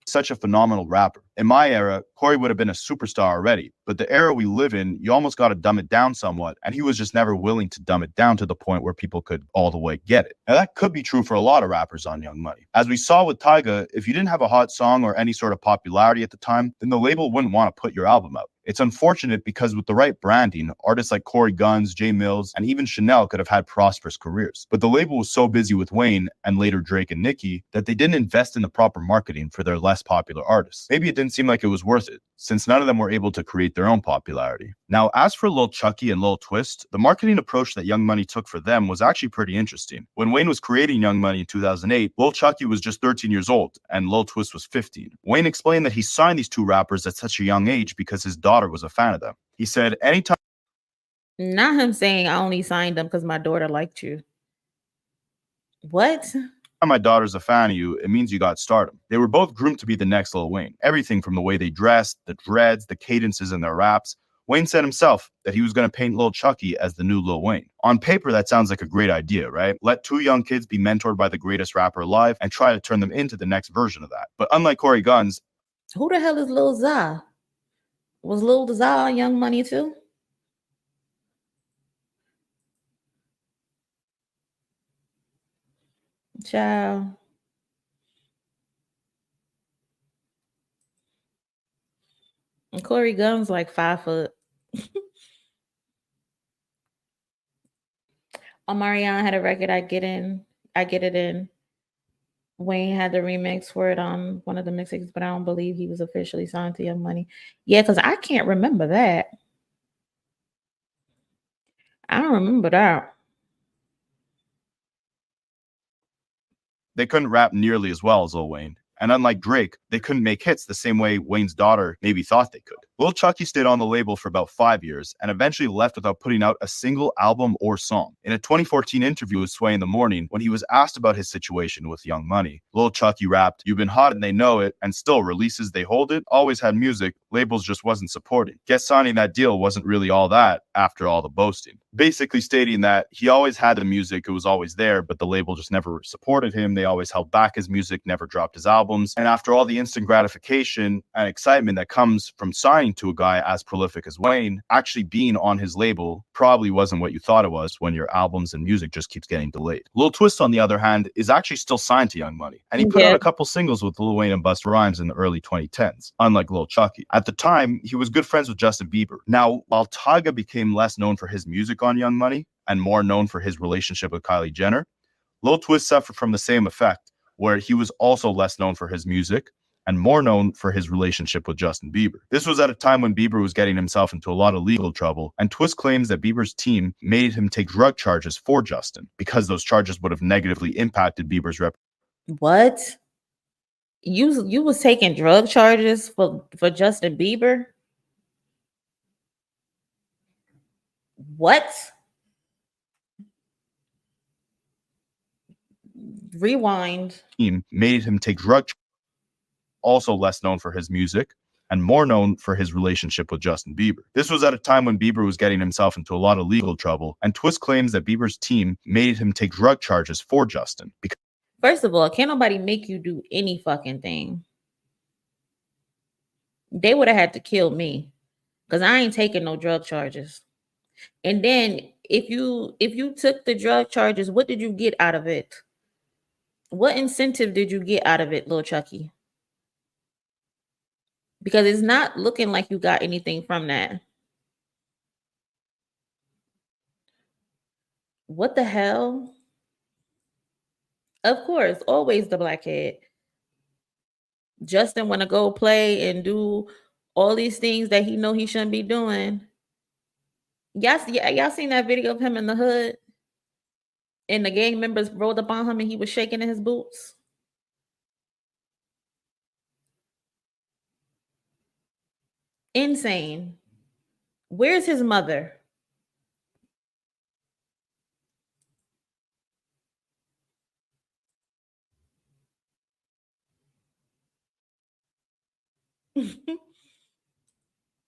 Such a phenomenal rapper. In my era, Corey would have been a superstar already, but the era we live in, you almost got to dumb it down somewhat, and he was just never willing to dumb it down to the point where people could all the way get it. Now, that could be true for a lot of rappers on Young Money. As we saw with Tyga, if you didn't have a hot song or any sort of popularity at the time, then the label wouldn't want to put your album out. It's unfortunate because with the right branding, artists like Corey Guns, J Mills, and even Chanel could have had prosperous careers. But the label was so busy with Wayne, and later Drake and Nicki, that they didn't invest in the proper marketing for their less popular artists. Maybe it didn't seem like it was worth it, since none of them were able to create create their own popularity. Now, as for Lil Chucky and Lil Twist, the marketing approach that Young Money took for them was actually pretty interesting. When Wayne was creating Young Money in 2008, Lil Chucky was just 13 years old and Lil Twist was 15. Wayne explained that he signed these two rappers at such a young age because his daughter was a fan of them. He said, anytime Not him saying I only signed them because my daughter liked you. What? my daughter's a fan of you, it means you got stardom. They were both groomed to be the next Lil Wayne. Everything from the way they dressed, the dreads, the cadences in their raps. Wayne said himself that he was going to paint Lil Chucky as the new Lil Wayne. On paper, that sounds like a great idea, right? Let two young kids be mentored by the greatest rapper alive and try to turn them into the next version of that. But unlike Corey Guns, who the hell is Lil Za? Was Lil Za on Young Money too? Child. And Corey Guns like 5 foot. Omarion had a record, I Get It In. Wayne had the remix for it on one of the mixtapes, but I don't believe he was officially signed to Young Money. Yeah, because I can't remember that. I don't remember that. they couldn't rap nearly as well as Lil Wayne. And unlike Drake, they couldn't make hits the same way Wayne's daughter maybe thought they could. Lil Chucky stayed on the label for about 5 years and eventually left without putting out a single album or song. In a 2014 interview with Sway in the Morning, when he was asked about his situation with Young Money, Lil Chucky rapped, "You've been hot and they know it, and still releases they hold it, always had music, labels just wasn't supporting. Guess signing that deal wasn't really all that after all the boasting." Basically stating that he always had the music, it was always there, but the label just never supported him. They always held back his music, never dropped his albums. And after all the instant gratification and excitement that comes from signing to a guy as prolific as Wayne, actually being on his label probably wasn't what you thought it was when your albums and music just keeps getting delayed. Lil Twist, on the other hand, is actually still signed to Young Money. And he put out a couple singles with Lil Wayne and Busta Rhymes in the early 2010s, unlike Lil Chucky. At the time, he was good friends with Justin Bieber. Now, while Tyga became less known for his music on Young Money and more known for his relationship with Kylie Jenner, Lil Twist suffered from the same effect, where he was also less known for his music and more known for his relationship with Justin Bieber. This was at a time when Bieber was getting himself into a lot of legal trouble, and Twist claims that Bieber's team made him take drug charges for Justin because those charges would have negatively impacted Bieber's reputation. What? You was taking drug charges for Justin Bieber? What? Rewind. Team made him take drug charges, also less known for his music and more known for his relationship with Justin Bieber. This was at a time when Bieber was getting himself into a lot of legal trouble, and Twist claims that Bieber's team made him take drug charges for Justin. First of all, can't nobody make you do any fucking thing. They would have had to kill me because I ain't taking no drug charges. And then if you took the drug charges, what did you get out of it? What incentive did you get out of it, Lil Chucky? Because it's not looking like you got anything from that. What the hell? Of course, always the blackhead. Justin want to go play and do all these things that he know he shouldn't be doing. Y'all seen that video of him in the hood? And the gang members rolled up on him and he was shaking in his boots. Insane. Where's his mother?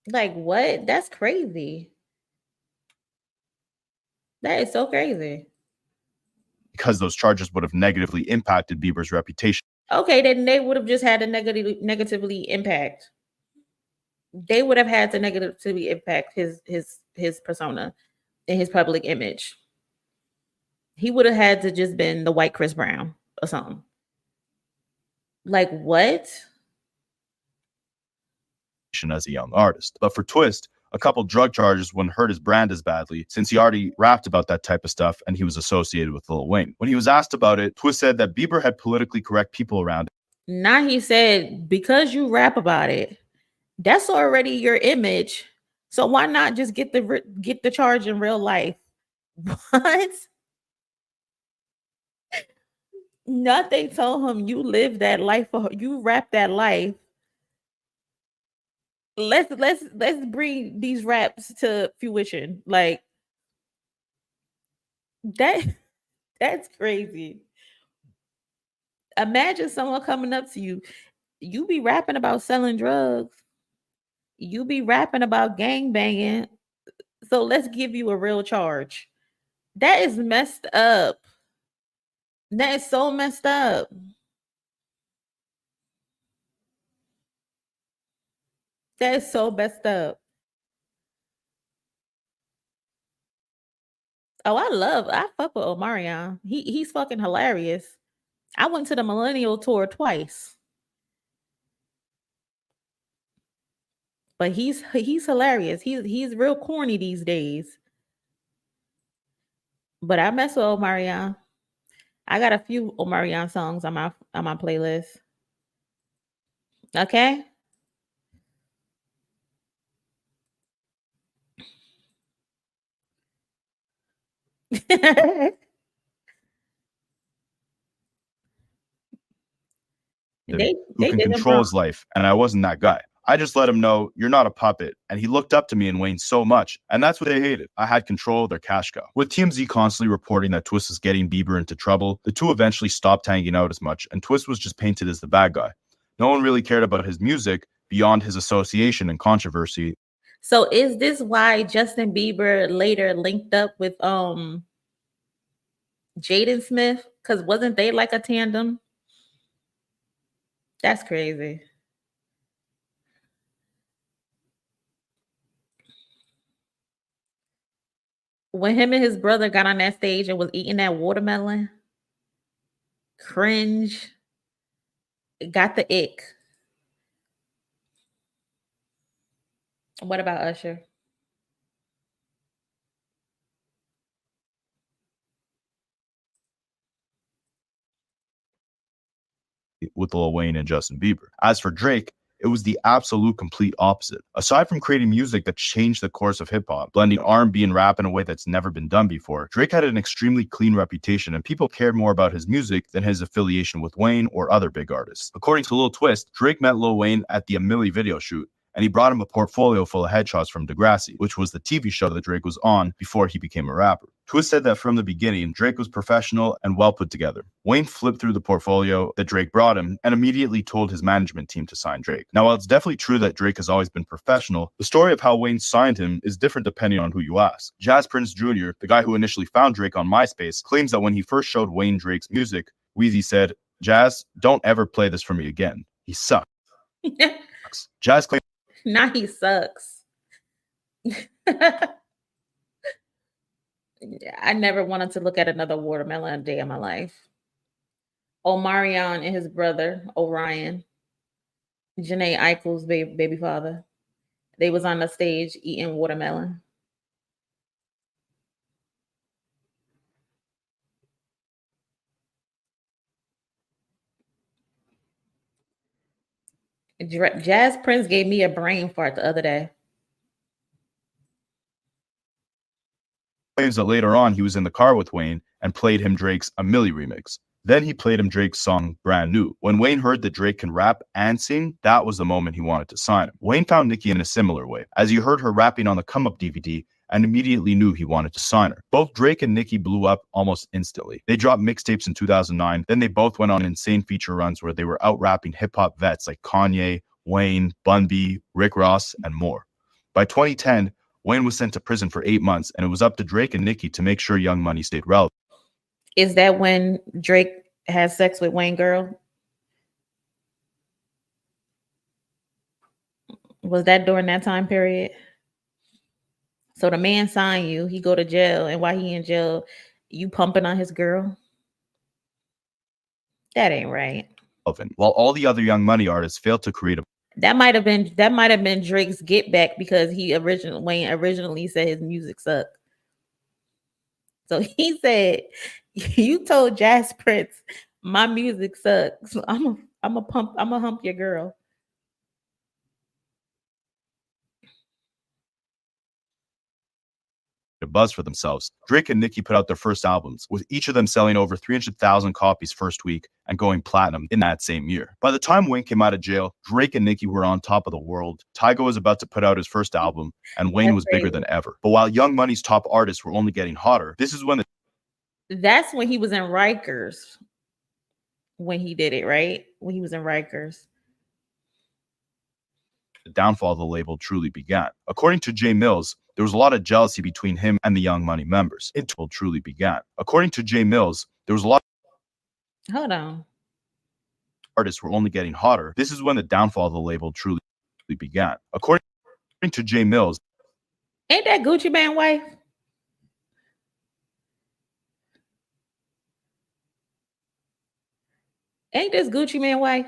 Like, what? That's crazy. That is so crazy. Because those charges would have negatively impacted Bieber's reputation. Okay, then they would have just had to negatively impact. They would have had to negatively impact his persona and his public image. He would have had to just been the white Chris Brown or something. Like, what? As a young artist. But for Twist, a couple drug charges wouldn't hurt his brand as badly since he already rapped about that type of stuff and he was associated with Lil Wayne. When he was asked about it, Twist said that Bieber had politically correct people around him. Now he said, because you rap about it, that's already your image. So why not just get the charge in real life? What? Nothing told him you live that life, you rap that life. Let's bring these raps to fruition. Like that that's crazy. Imagine someone coming up to you. You be rapping about selling drugs. You be rapping about gang banging. So let's give you a real charge. That is messed up. That is so messed up. That is so messed up. Oh, I fuck with Omarion. He's fucking hilarious. I went to the Millennial Tour twice. But he's hilarious. He's real corny these days. But I mess with Omarion. I got a few Omarion songs on my playlist. Okay. who they can did him control wrong. his life, and I wasn't that guy. I just let him know you're not a puppet, and he looked up to me and Wayne so much, and that's what they hated. I had control of their cash cow. With TMZ constantly reporting that Twist was getting Bieber into trouble, the two eventually stopped hanging out as much, and Twist was just painted as the bad guy. No one really cared about his music beyond his association and controversy. So is this why Justin Bieber later linked up with Jaden Smith? Because wasn't they like a tandem? That's crazy. When him and his brother got on that stage and was eating that watermelon, cringe. It got the ick. What about Usher? With Lil Wayne and Justin Bieber. As for Drake, it was the absolute complete opposite. Aside from creating music that changed the course of hip-hop, blending R&B and rap in a way that's never been done before, Drake had an extremely clean reputation and people cared more about his music than his affiliation with Wayne or other big artists. According to Lil Twist, Drake met Lil Wayne at the A Milli video shoot, and he brought him a portfolio full of headshots from Degrassi, which was the TV show that Drake was on before he became a rapper. Twist said that from the beginning, Drake was professional and well put together. Wayne flipped through the portfolio that Drake brought him and immediately told his management team to sign Drake. Now, while it's definitely true that Drake has always been professional, the story of how Wayne signed him is different depending on who you ask. Jazz Prince Jr., the guy who initially found Drake on MySpace, claims that when he first showed Wayne Drake's music, Weezy said, "Jazz, don't ever play this for me again. He sucks." Jazz claims Now he sucks. I never wanted to look at another watermelon a day in my life. Omarion and his brother, Orion, Janae Eichel's baby father. They was on the stage eating watermelon. Jazz Prince gave me a brain fart the other day. that later on he was in the car with Wayne and played him Drake's A Milli remix. Then he played him Drake's song Brand New. When Wayne heard that Drake can rap and sing, that was the moment he wanted to sign him. Wayne found Nicki in a similar way, as he heard her rapping on the Come Up DVD and immediately knew he wanted to sign her. Both Drake and Nicki blew up almost instantly. They dropped mixtapes in 2009, then they both went on insane feature runs where they were out rapping hip-hop vets like Kanye, Wayne, Bun B, Rick Ross, and more. By 2010, Wayne was sent to prison for 8 months, and it was up to Drake and Nicki to make sure Young Money stayed relevant. Is that when Drake has sex with Wayne Girl? Was that during that time period? So the man signed you, he go to jail, and while he in jail, you pumping on his girl? That ain't right. While all the other Young Money artists failed to create a That might have been Drake's get back because Wayne originally said his music sucked. So he said, "You told Jazz Prince my music sucks. So I'm a hump your girl." buzz for themselves. Drake and Nicki put out their first albums, with each of them selling over 300,000 copies first week and going platinum in that same year. By the time Wayne came out of jail, Drake and Nicki were on top of the world. Tyga was about to put out his first album, and Wayne was bigger than ever. But while Young Money's top artists were only getting hotter, this is when That's when he was in Rikers. When he did it, right? When he was in Rikers. the downfall of the label truly began. According to Jay Mills, there was a lot of jealousy between him and the Young Money members. It truly began. According to Jay Mills, there was a lot Hold on. artists were only getting hotter. This is when the downfall of the label truly began. According to Jay Mills, Ain't that Gucci Man wife? Ain't this Gucci Man wife?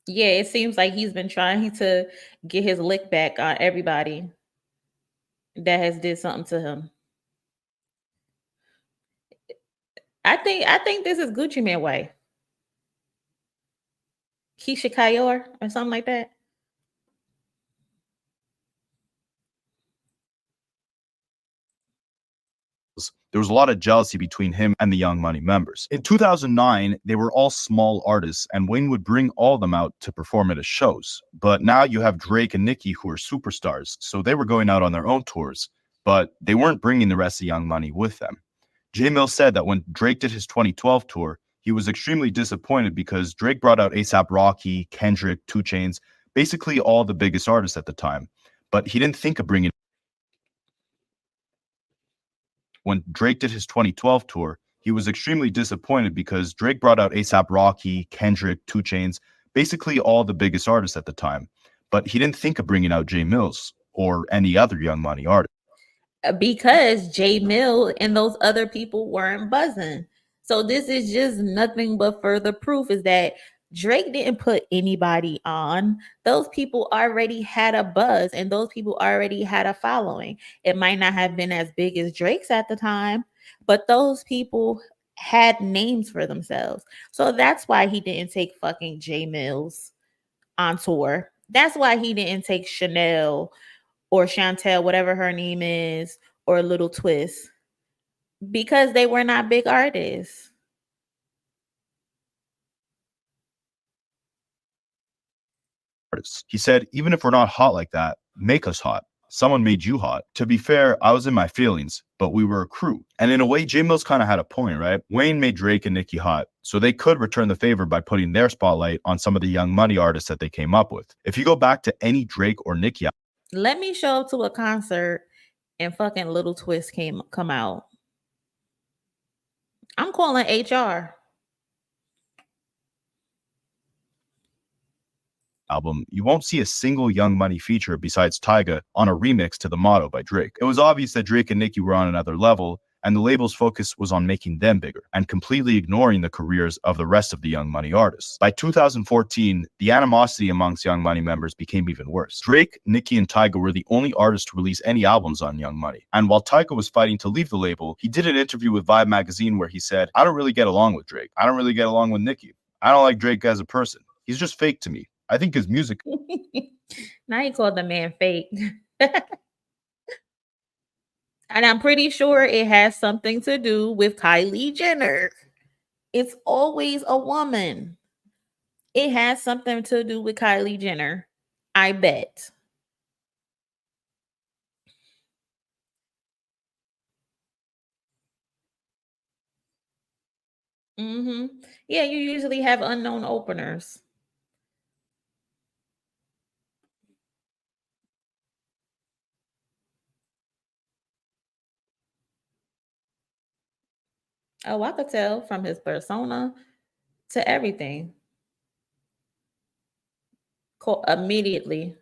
Yeah, it seems like he's been trying to get his lick back on everybody that has did something to him. I think this is Gucci Man wife. Keisha Kayor or something like that. there was a lot of jealousy between him and the Young Money members. In 2009, they were all small artists, and Wayne would bring all of them out to perform at his shows. But now you have Drake and Nicki, who are superstars, so they were going out on their own tours, but they weren't bringing the rest of Young Money with them. J Mill said that when Drake did his 2012 tour, he was extremely disappointed because Drake brought out A$AP Rocky, Kendrick, 2 Chainz, basically all the biggest artists at the time, but he didn't think of bringing. When Drake did his 2012 tour, he was extremely disappointed because Drake brought out A$AP Rocky, Kendrick, 2 Chainz, basically all the biggest artists at the time, but he didn't think of bringing out J Mills or any other Young Money artist. Because J Mill and those other people weren't buzzing. So this is just nothing but further proof is that Drake didn't put anybody on. Those people already had a buzz and those people already had a following. It might not have been as big as Drake's at the time, but those people had names for themselves. So that's why he didn't take fucking J Mills on tour. That's why he didn't take Chanel or Chantel, whatever her name is, or Little Twist, because they were not big artists. He said, even if we're not hot like that, make us hot. Someone made you hot. To be fair, I was in my feelings, but we were a crew. And in a way, J Mills kind of had a point, right? Wayne made Drake and Nicki hot, so they could return the favor by putting their spotlight on some of the Young Money artists that they came up with. If you go back to any Drake or Nicki, let me show up to a concert and fucking Little Twist come out. I'm calling HR. album, you won't see a single Young Money feature besides Tyga on a remix to The Motto by Drake. It was obvious that Drake and Nicki were on another level, and the label's focus was on making them bigger and completely ignoring the careers of the rest of the Young Money artists. By 2014, the animosity amongst Young Money members became even worse. Drake, Nicki, and Tyga were the only artists to release any albums on Young Money. And while Tyga was fighting to leave the label, he did an interview with Vibe magazine where he said, "I don't really get along with Drake. I don't really get along with Nicki. I don't like Drake as a person. He's just fake to me. I think his music." Now he called the man fake. And I'm pretty sure it has something to do with Kylie Jenner. It's always a woman. It has something to do with Kylie Jenner. I bet. Yeah, you usually have unknown openers. Oh, I could tell from his persona to everything. Immediately.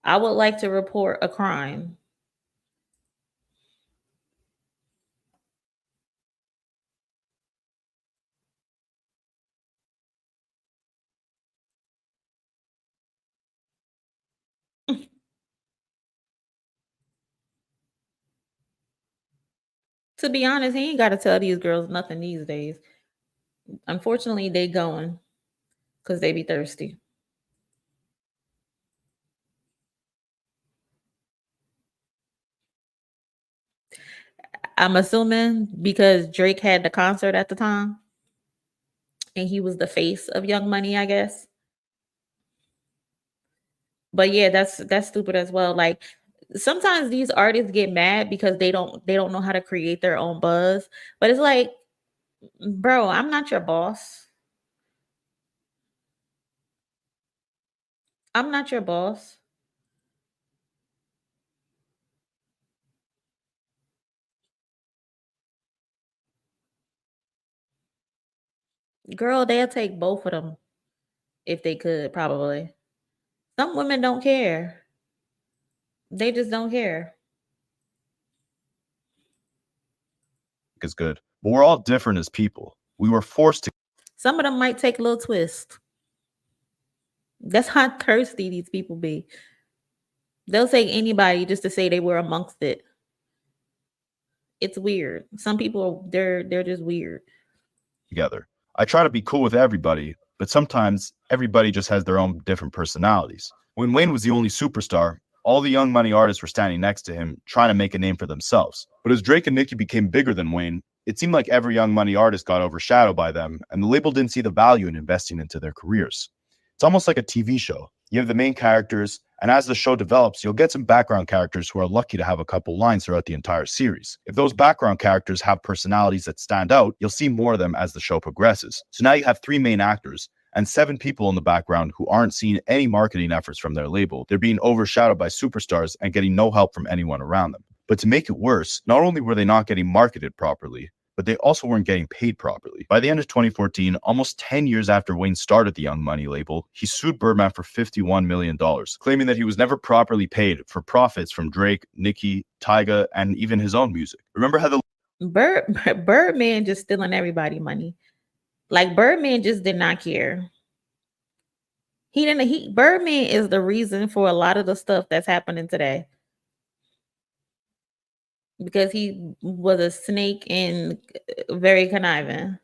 I would like to report a crime. To be honest, he ain't got to tell these girls nothing these days. Unfortunately, they going because they be thirsty. I'm assuming because Drake had the concert at the time and he was the face of Young Money, I guess. But yeah, that's stupid as well. Like sometimes these artists get mad because they don't know how to create their own buzz. But it's like, bro, I'm not your boss. I'm not your boss. Girl, they'll take both of them if they could, probably. Some women don't care. They just don't care. Is good, but we're all different as people. We were forced to. Some of them might take a little twist. That's how thirsty these people be. They'll take anybody just to say they were amongst it. It's weird. Some people they're just weird. Together. I try to be cool with everybody, but sometimes everybody just has their own different personalities. When Wayne was the only superstar, all the Young Money artists were standing next to him, trying to make a name for themselves. But as Drake and Nicki became bigger than Wayne, it seemed like every Young Money artist got overshadowed by them, and the label didn't see the value in investing into their careers. It's almost like a TV show. You have the main characters, and as the show develops, you'll get some background characters who are lucky to have a couple lines throughout the entire series. If those background characters have personalities that stand out, you'll see more of them as the show progresses. So now you have 3 main actors and 7 people in the background who aren't seeing any marketing efforts from their label. They're being overshadowed by superstars and getting no help from anyone around them. But to make it worse, not only were they not getting marketed properly, but they also weren't getting paid properly. By the end of 2014, almost 10 years after Wayne started the Young Money label, he sued Birdman for $51 million, claiming that he was never properly paid for profits from Drake, Nicki, Tyga, and even his own music. Remember how the Birdman just stealing everybody money. Like Birdman just did not care. Birdman is the reason for a lot of the stuff that's happening today. Because he was a snake and very conniving.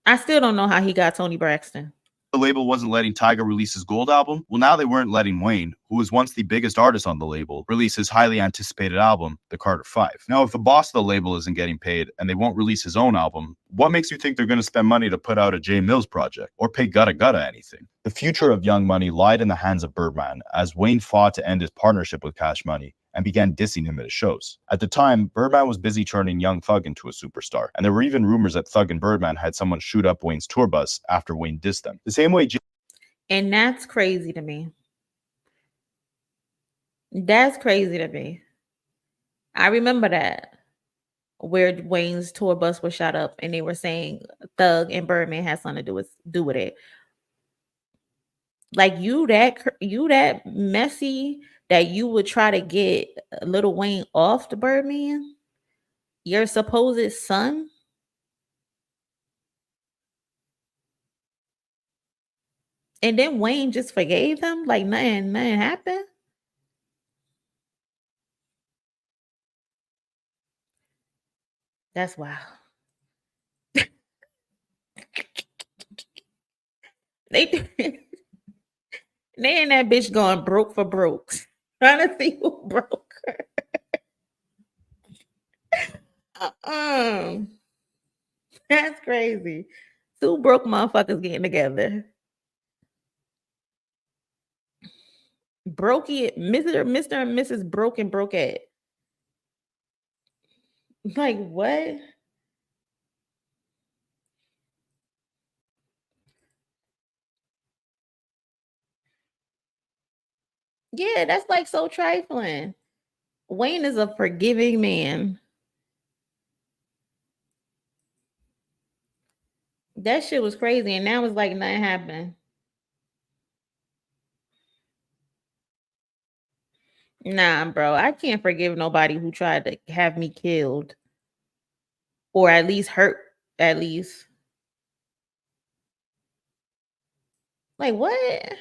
I still don't know how he got Tony Braxton. The label wasn't letting Tyga release his Gold album, well, now they weren't letting Wayne, who was once the biggest artist on the label, release his highly anticipated album, The Carter 5. Now, if the boss of the label isn't getting paid and they won't release his own album, what makes you think they're going to spend money to put out a J Mills project or pay Gutta Gutta anything? The future of Young Money lied in the hands of Birdman as Wayne fought to end his partnership with Cash Money and began dissing him at his shows. At the time, Birdman was busy turning Young Thug into a superstar, and there were even rumors that Thug and Birdman had someone shoot up Wayne's tour bus after Wayne dissed them. The same way And that's crazy to me. That's crazy to me. I remember that, where Wayne's tour bus was shot up and they were saying Thug and Birdman had something to do with it. Like you that messy that you would try to get Lil Wayne off the Birdman, your supposed son. And then Wayne just forgave him like nothing happened. That's wild. They and that bitch going broke for broke. Trying to see who broke her. That's crazy. 2 broke motherfuckers getting together. Brokey, Mr. and Mrs. Broken Brokehead. Like what? Yeah, that's like so trifling. Wayne is a forgiving man. That shit was crazy, and now it's like nothing happened. Nah, bro, I can't forgive nobody who tried to have me killed. Or at least hurt, at least. Like what?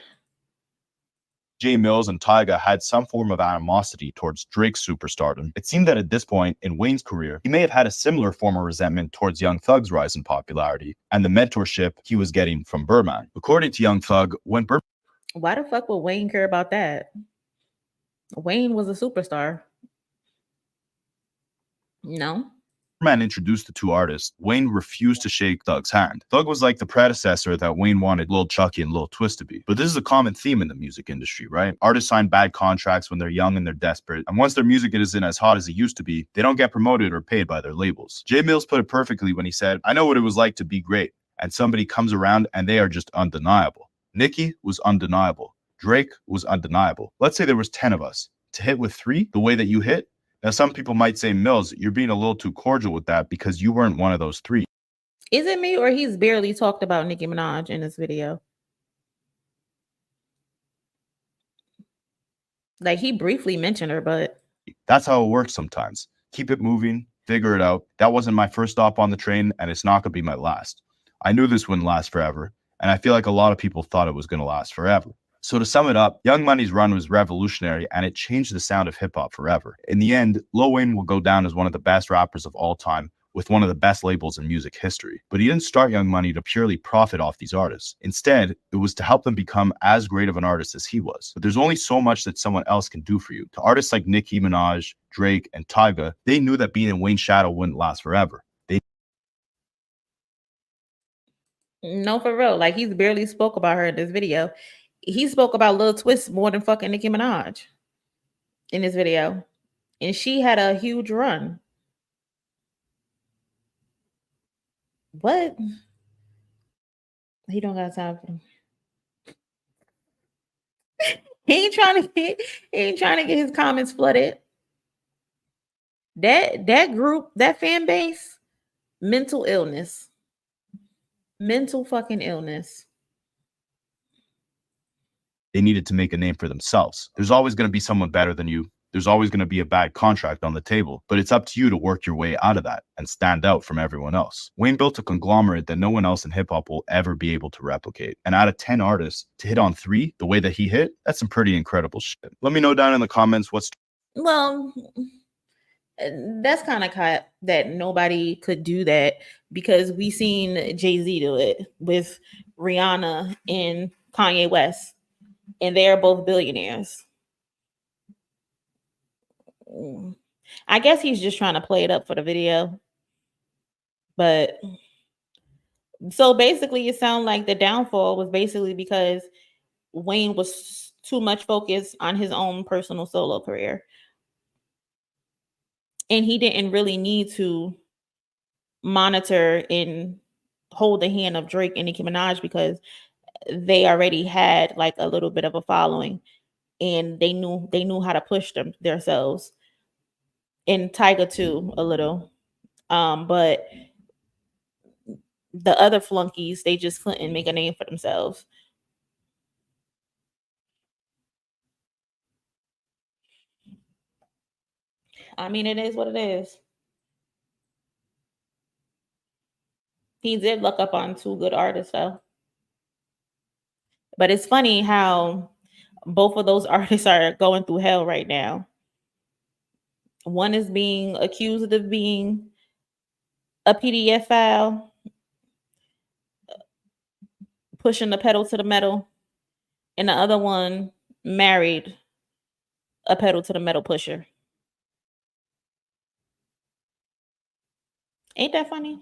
J Mills and Tyga had some form of animosity towards Drake's superstardom. It seemed that at this point in Wayne's career, he may have had a similar form of resentment towards Young Thug's rise in popularity and the mentorship he was getting from Birdman. According to Young Thug, when Why the fuck would Wayne care about that? Wayne was a superstar. No. Man introduced the two artists, Wayne refused to shake Thug's hand. Thug was like the predecessor that Wayne wanted Lil Chucky and Lil Twist to be. But this is a common theme in the music industry, right? Artists sign bad contracts when they're young and they're desperate, and once their music isn't as hot as it used to be, they don't get promoted or paid by their labels. Jay Mills put it perfectly when he said, "I know what it was like to be great, and somebody comes around and they are just undeniable." Nicki was undeniable. Drake was undeniable. Let's say there was 10 of us. To hit with 3, the way that you hit, now, some people might say, Mills, you're being a little too cordial with that because you weren't one of those 3. Is it me or he's barely talked about Nicki Minaj in this video? Like, he briefly mentioned her, but... That's how it works sometimes. Keep it moving, figure it out. That wasn't my first stop on the train, and it's not going to be my last. I knew this wouldn't last forever, and I feel like a lot of people thought it was going to last forever. So to sum it up, Young Money's run was revolutionary and it changed the sound of hip-hop forever. In the end, Lil Wayne will go down as one of the best rappers of all time with one of the best labels in music history. But he didn't start Young Money to purely profit off these artists. Instead, it was to help them become as great of an artist as he was. But there's only so much that someone else can do for you. To artists like Nicki Minaj, Drake, and Tyga, they knew that being in Wayne's shadow wouldn't last forever. No, for real. Like, he's barely spoke about her in this video. He spoke about Lil Twist more than fucking Nicki Minaj in this video. And she had a huge run. What? He don't got time for him. He ain't trying to get his comments flooded. That group, that fan base, mental illness. Mental fucking illness. They needed to make a name for themselves. There's always going to be someone better than you. There's always going to be a bad contract on the table, but it's up to you to work your way out of that and stand out from everyone else. Wayne built a conglomerate that no one else in hip-hop will ever be able to replicate. And out of 10 artists, to hit on 3 the way that he hit, that's some pretty incredible shit. Let me know down in the comments what's... Well, that's kind of cut that nobody could do that because we seen Jay-Z do it with Rihanna and Kanye West. And they're both billionaires. I guess he's just trying to play it up for the video. But so basically it sounds like the downfall was basically because Wayne was too much focused on his own personal solo career. And he didn't really need to monitor and hold the hand of Drake and Nicki Minaj because they already had like a little bit of a following and they knew how to push them themselves. And Tyga too, a little. But the other flunkies, they just couldn't make a name for themselves. I mean, it is what it is. He did look up on 2 good artists though. But it's funny how both of those artists are going through hell right now. One is being accused of being a PDF file, pushing the pedal to the metal, and the other one married a pedal to the metal pusher. Ain't that funny?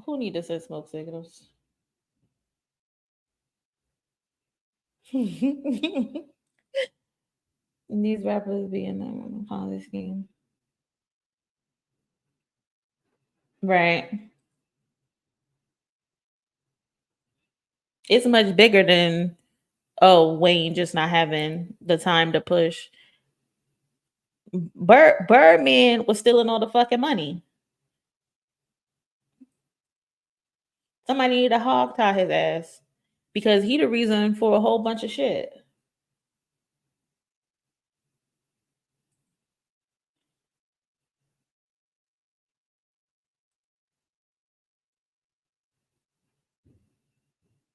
Who need to say smoke signals? These rappers be in that Ponzi scheme. Right. It's much bigger than, oh, Wayne just not having the time to push. Birdman was stealing all the fucking money. Somebody need to hog tie his ass because he the reason for a whole bunch of shit.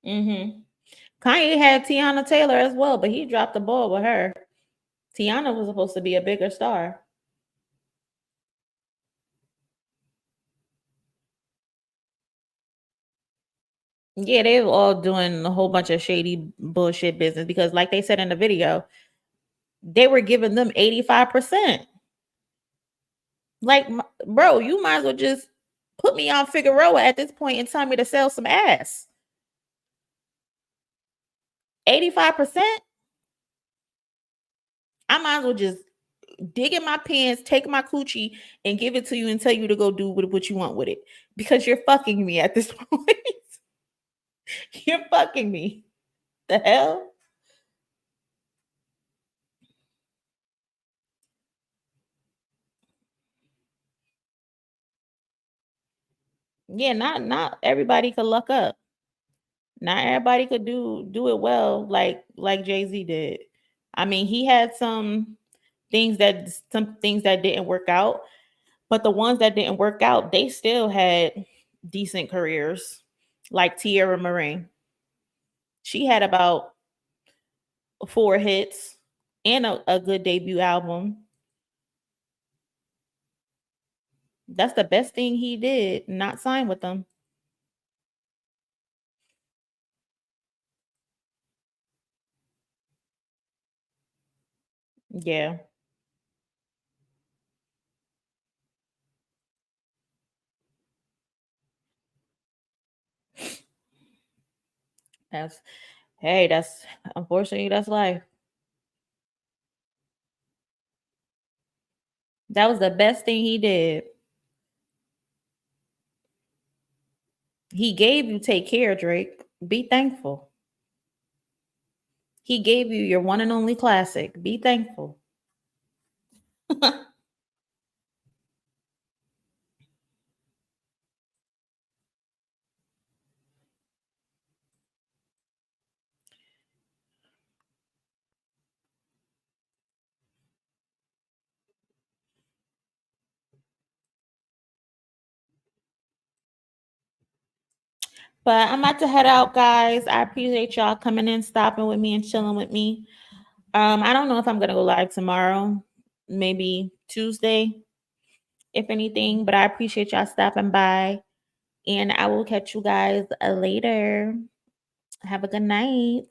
Kanye had Tiana Taylor as well, but he dropped the ball with her. Tiana was supposed to be a bigger star. Yeah, they were all doing a whole bunch of shady bullshit business because, like they said in the video, they were giving them 85%. Like, bro, you might as well just put me on Figueroa at this point and tell me to sell some ass. 85%? I might as well just dig in my pants, take my coochie, and give it to you and tell you to go do what you want with it. Because you're fucking me at this point. You're fucking me. The hell? Yeah, not everybody could luck up. Not everybody could do it well like Jay-Z did. I mean, he had some things that didn't work out, but the ones that didn't work out, they still had decent careers. Like Tierra Murray. She had about 4 hits and a good debut album. That's the best thing he did, not sign with them. Yeah. That's Hey, that's unfortunately that's life. That was the best thing he did. He gave you Take Care, Drake. Be thankful. He gave you your one and only classic. Be thankful. But I'm about to head out, guys. I appreciate y'all coming in, stopping with me, and chilling with me. I don't know if I'm gonna go live tomorrow, maybe Tuesday, if anything. But I appreciate y'all stopping by, and I will catch you guys later. Have a good night.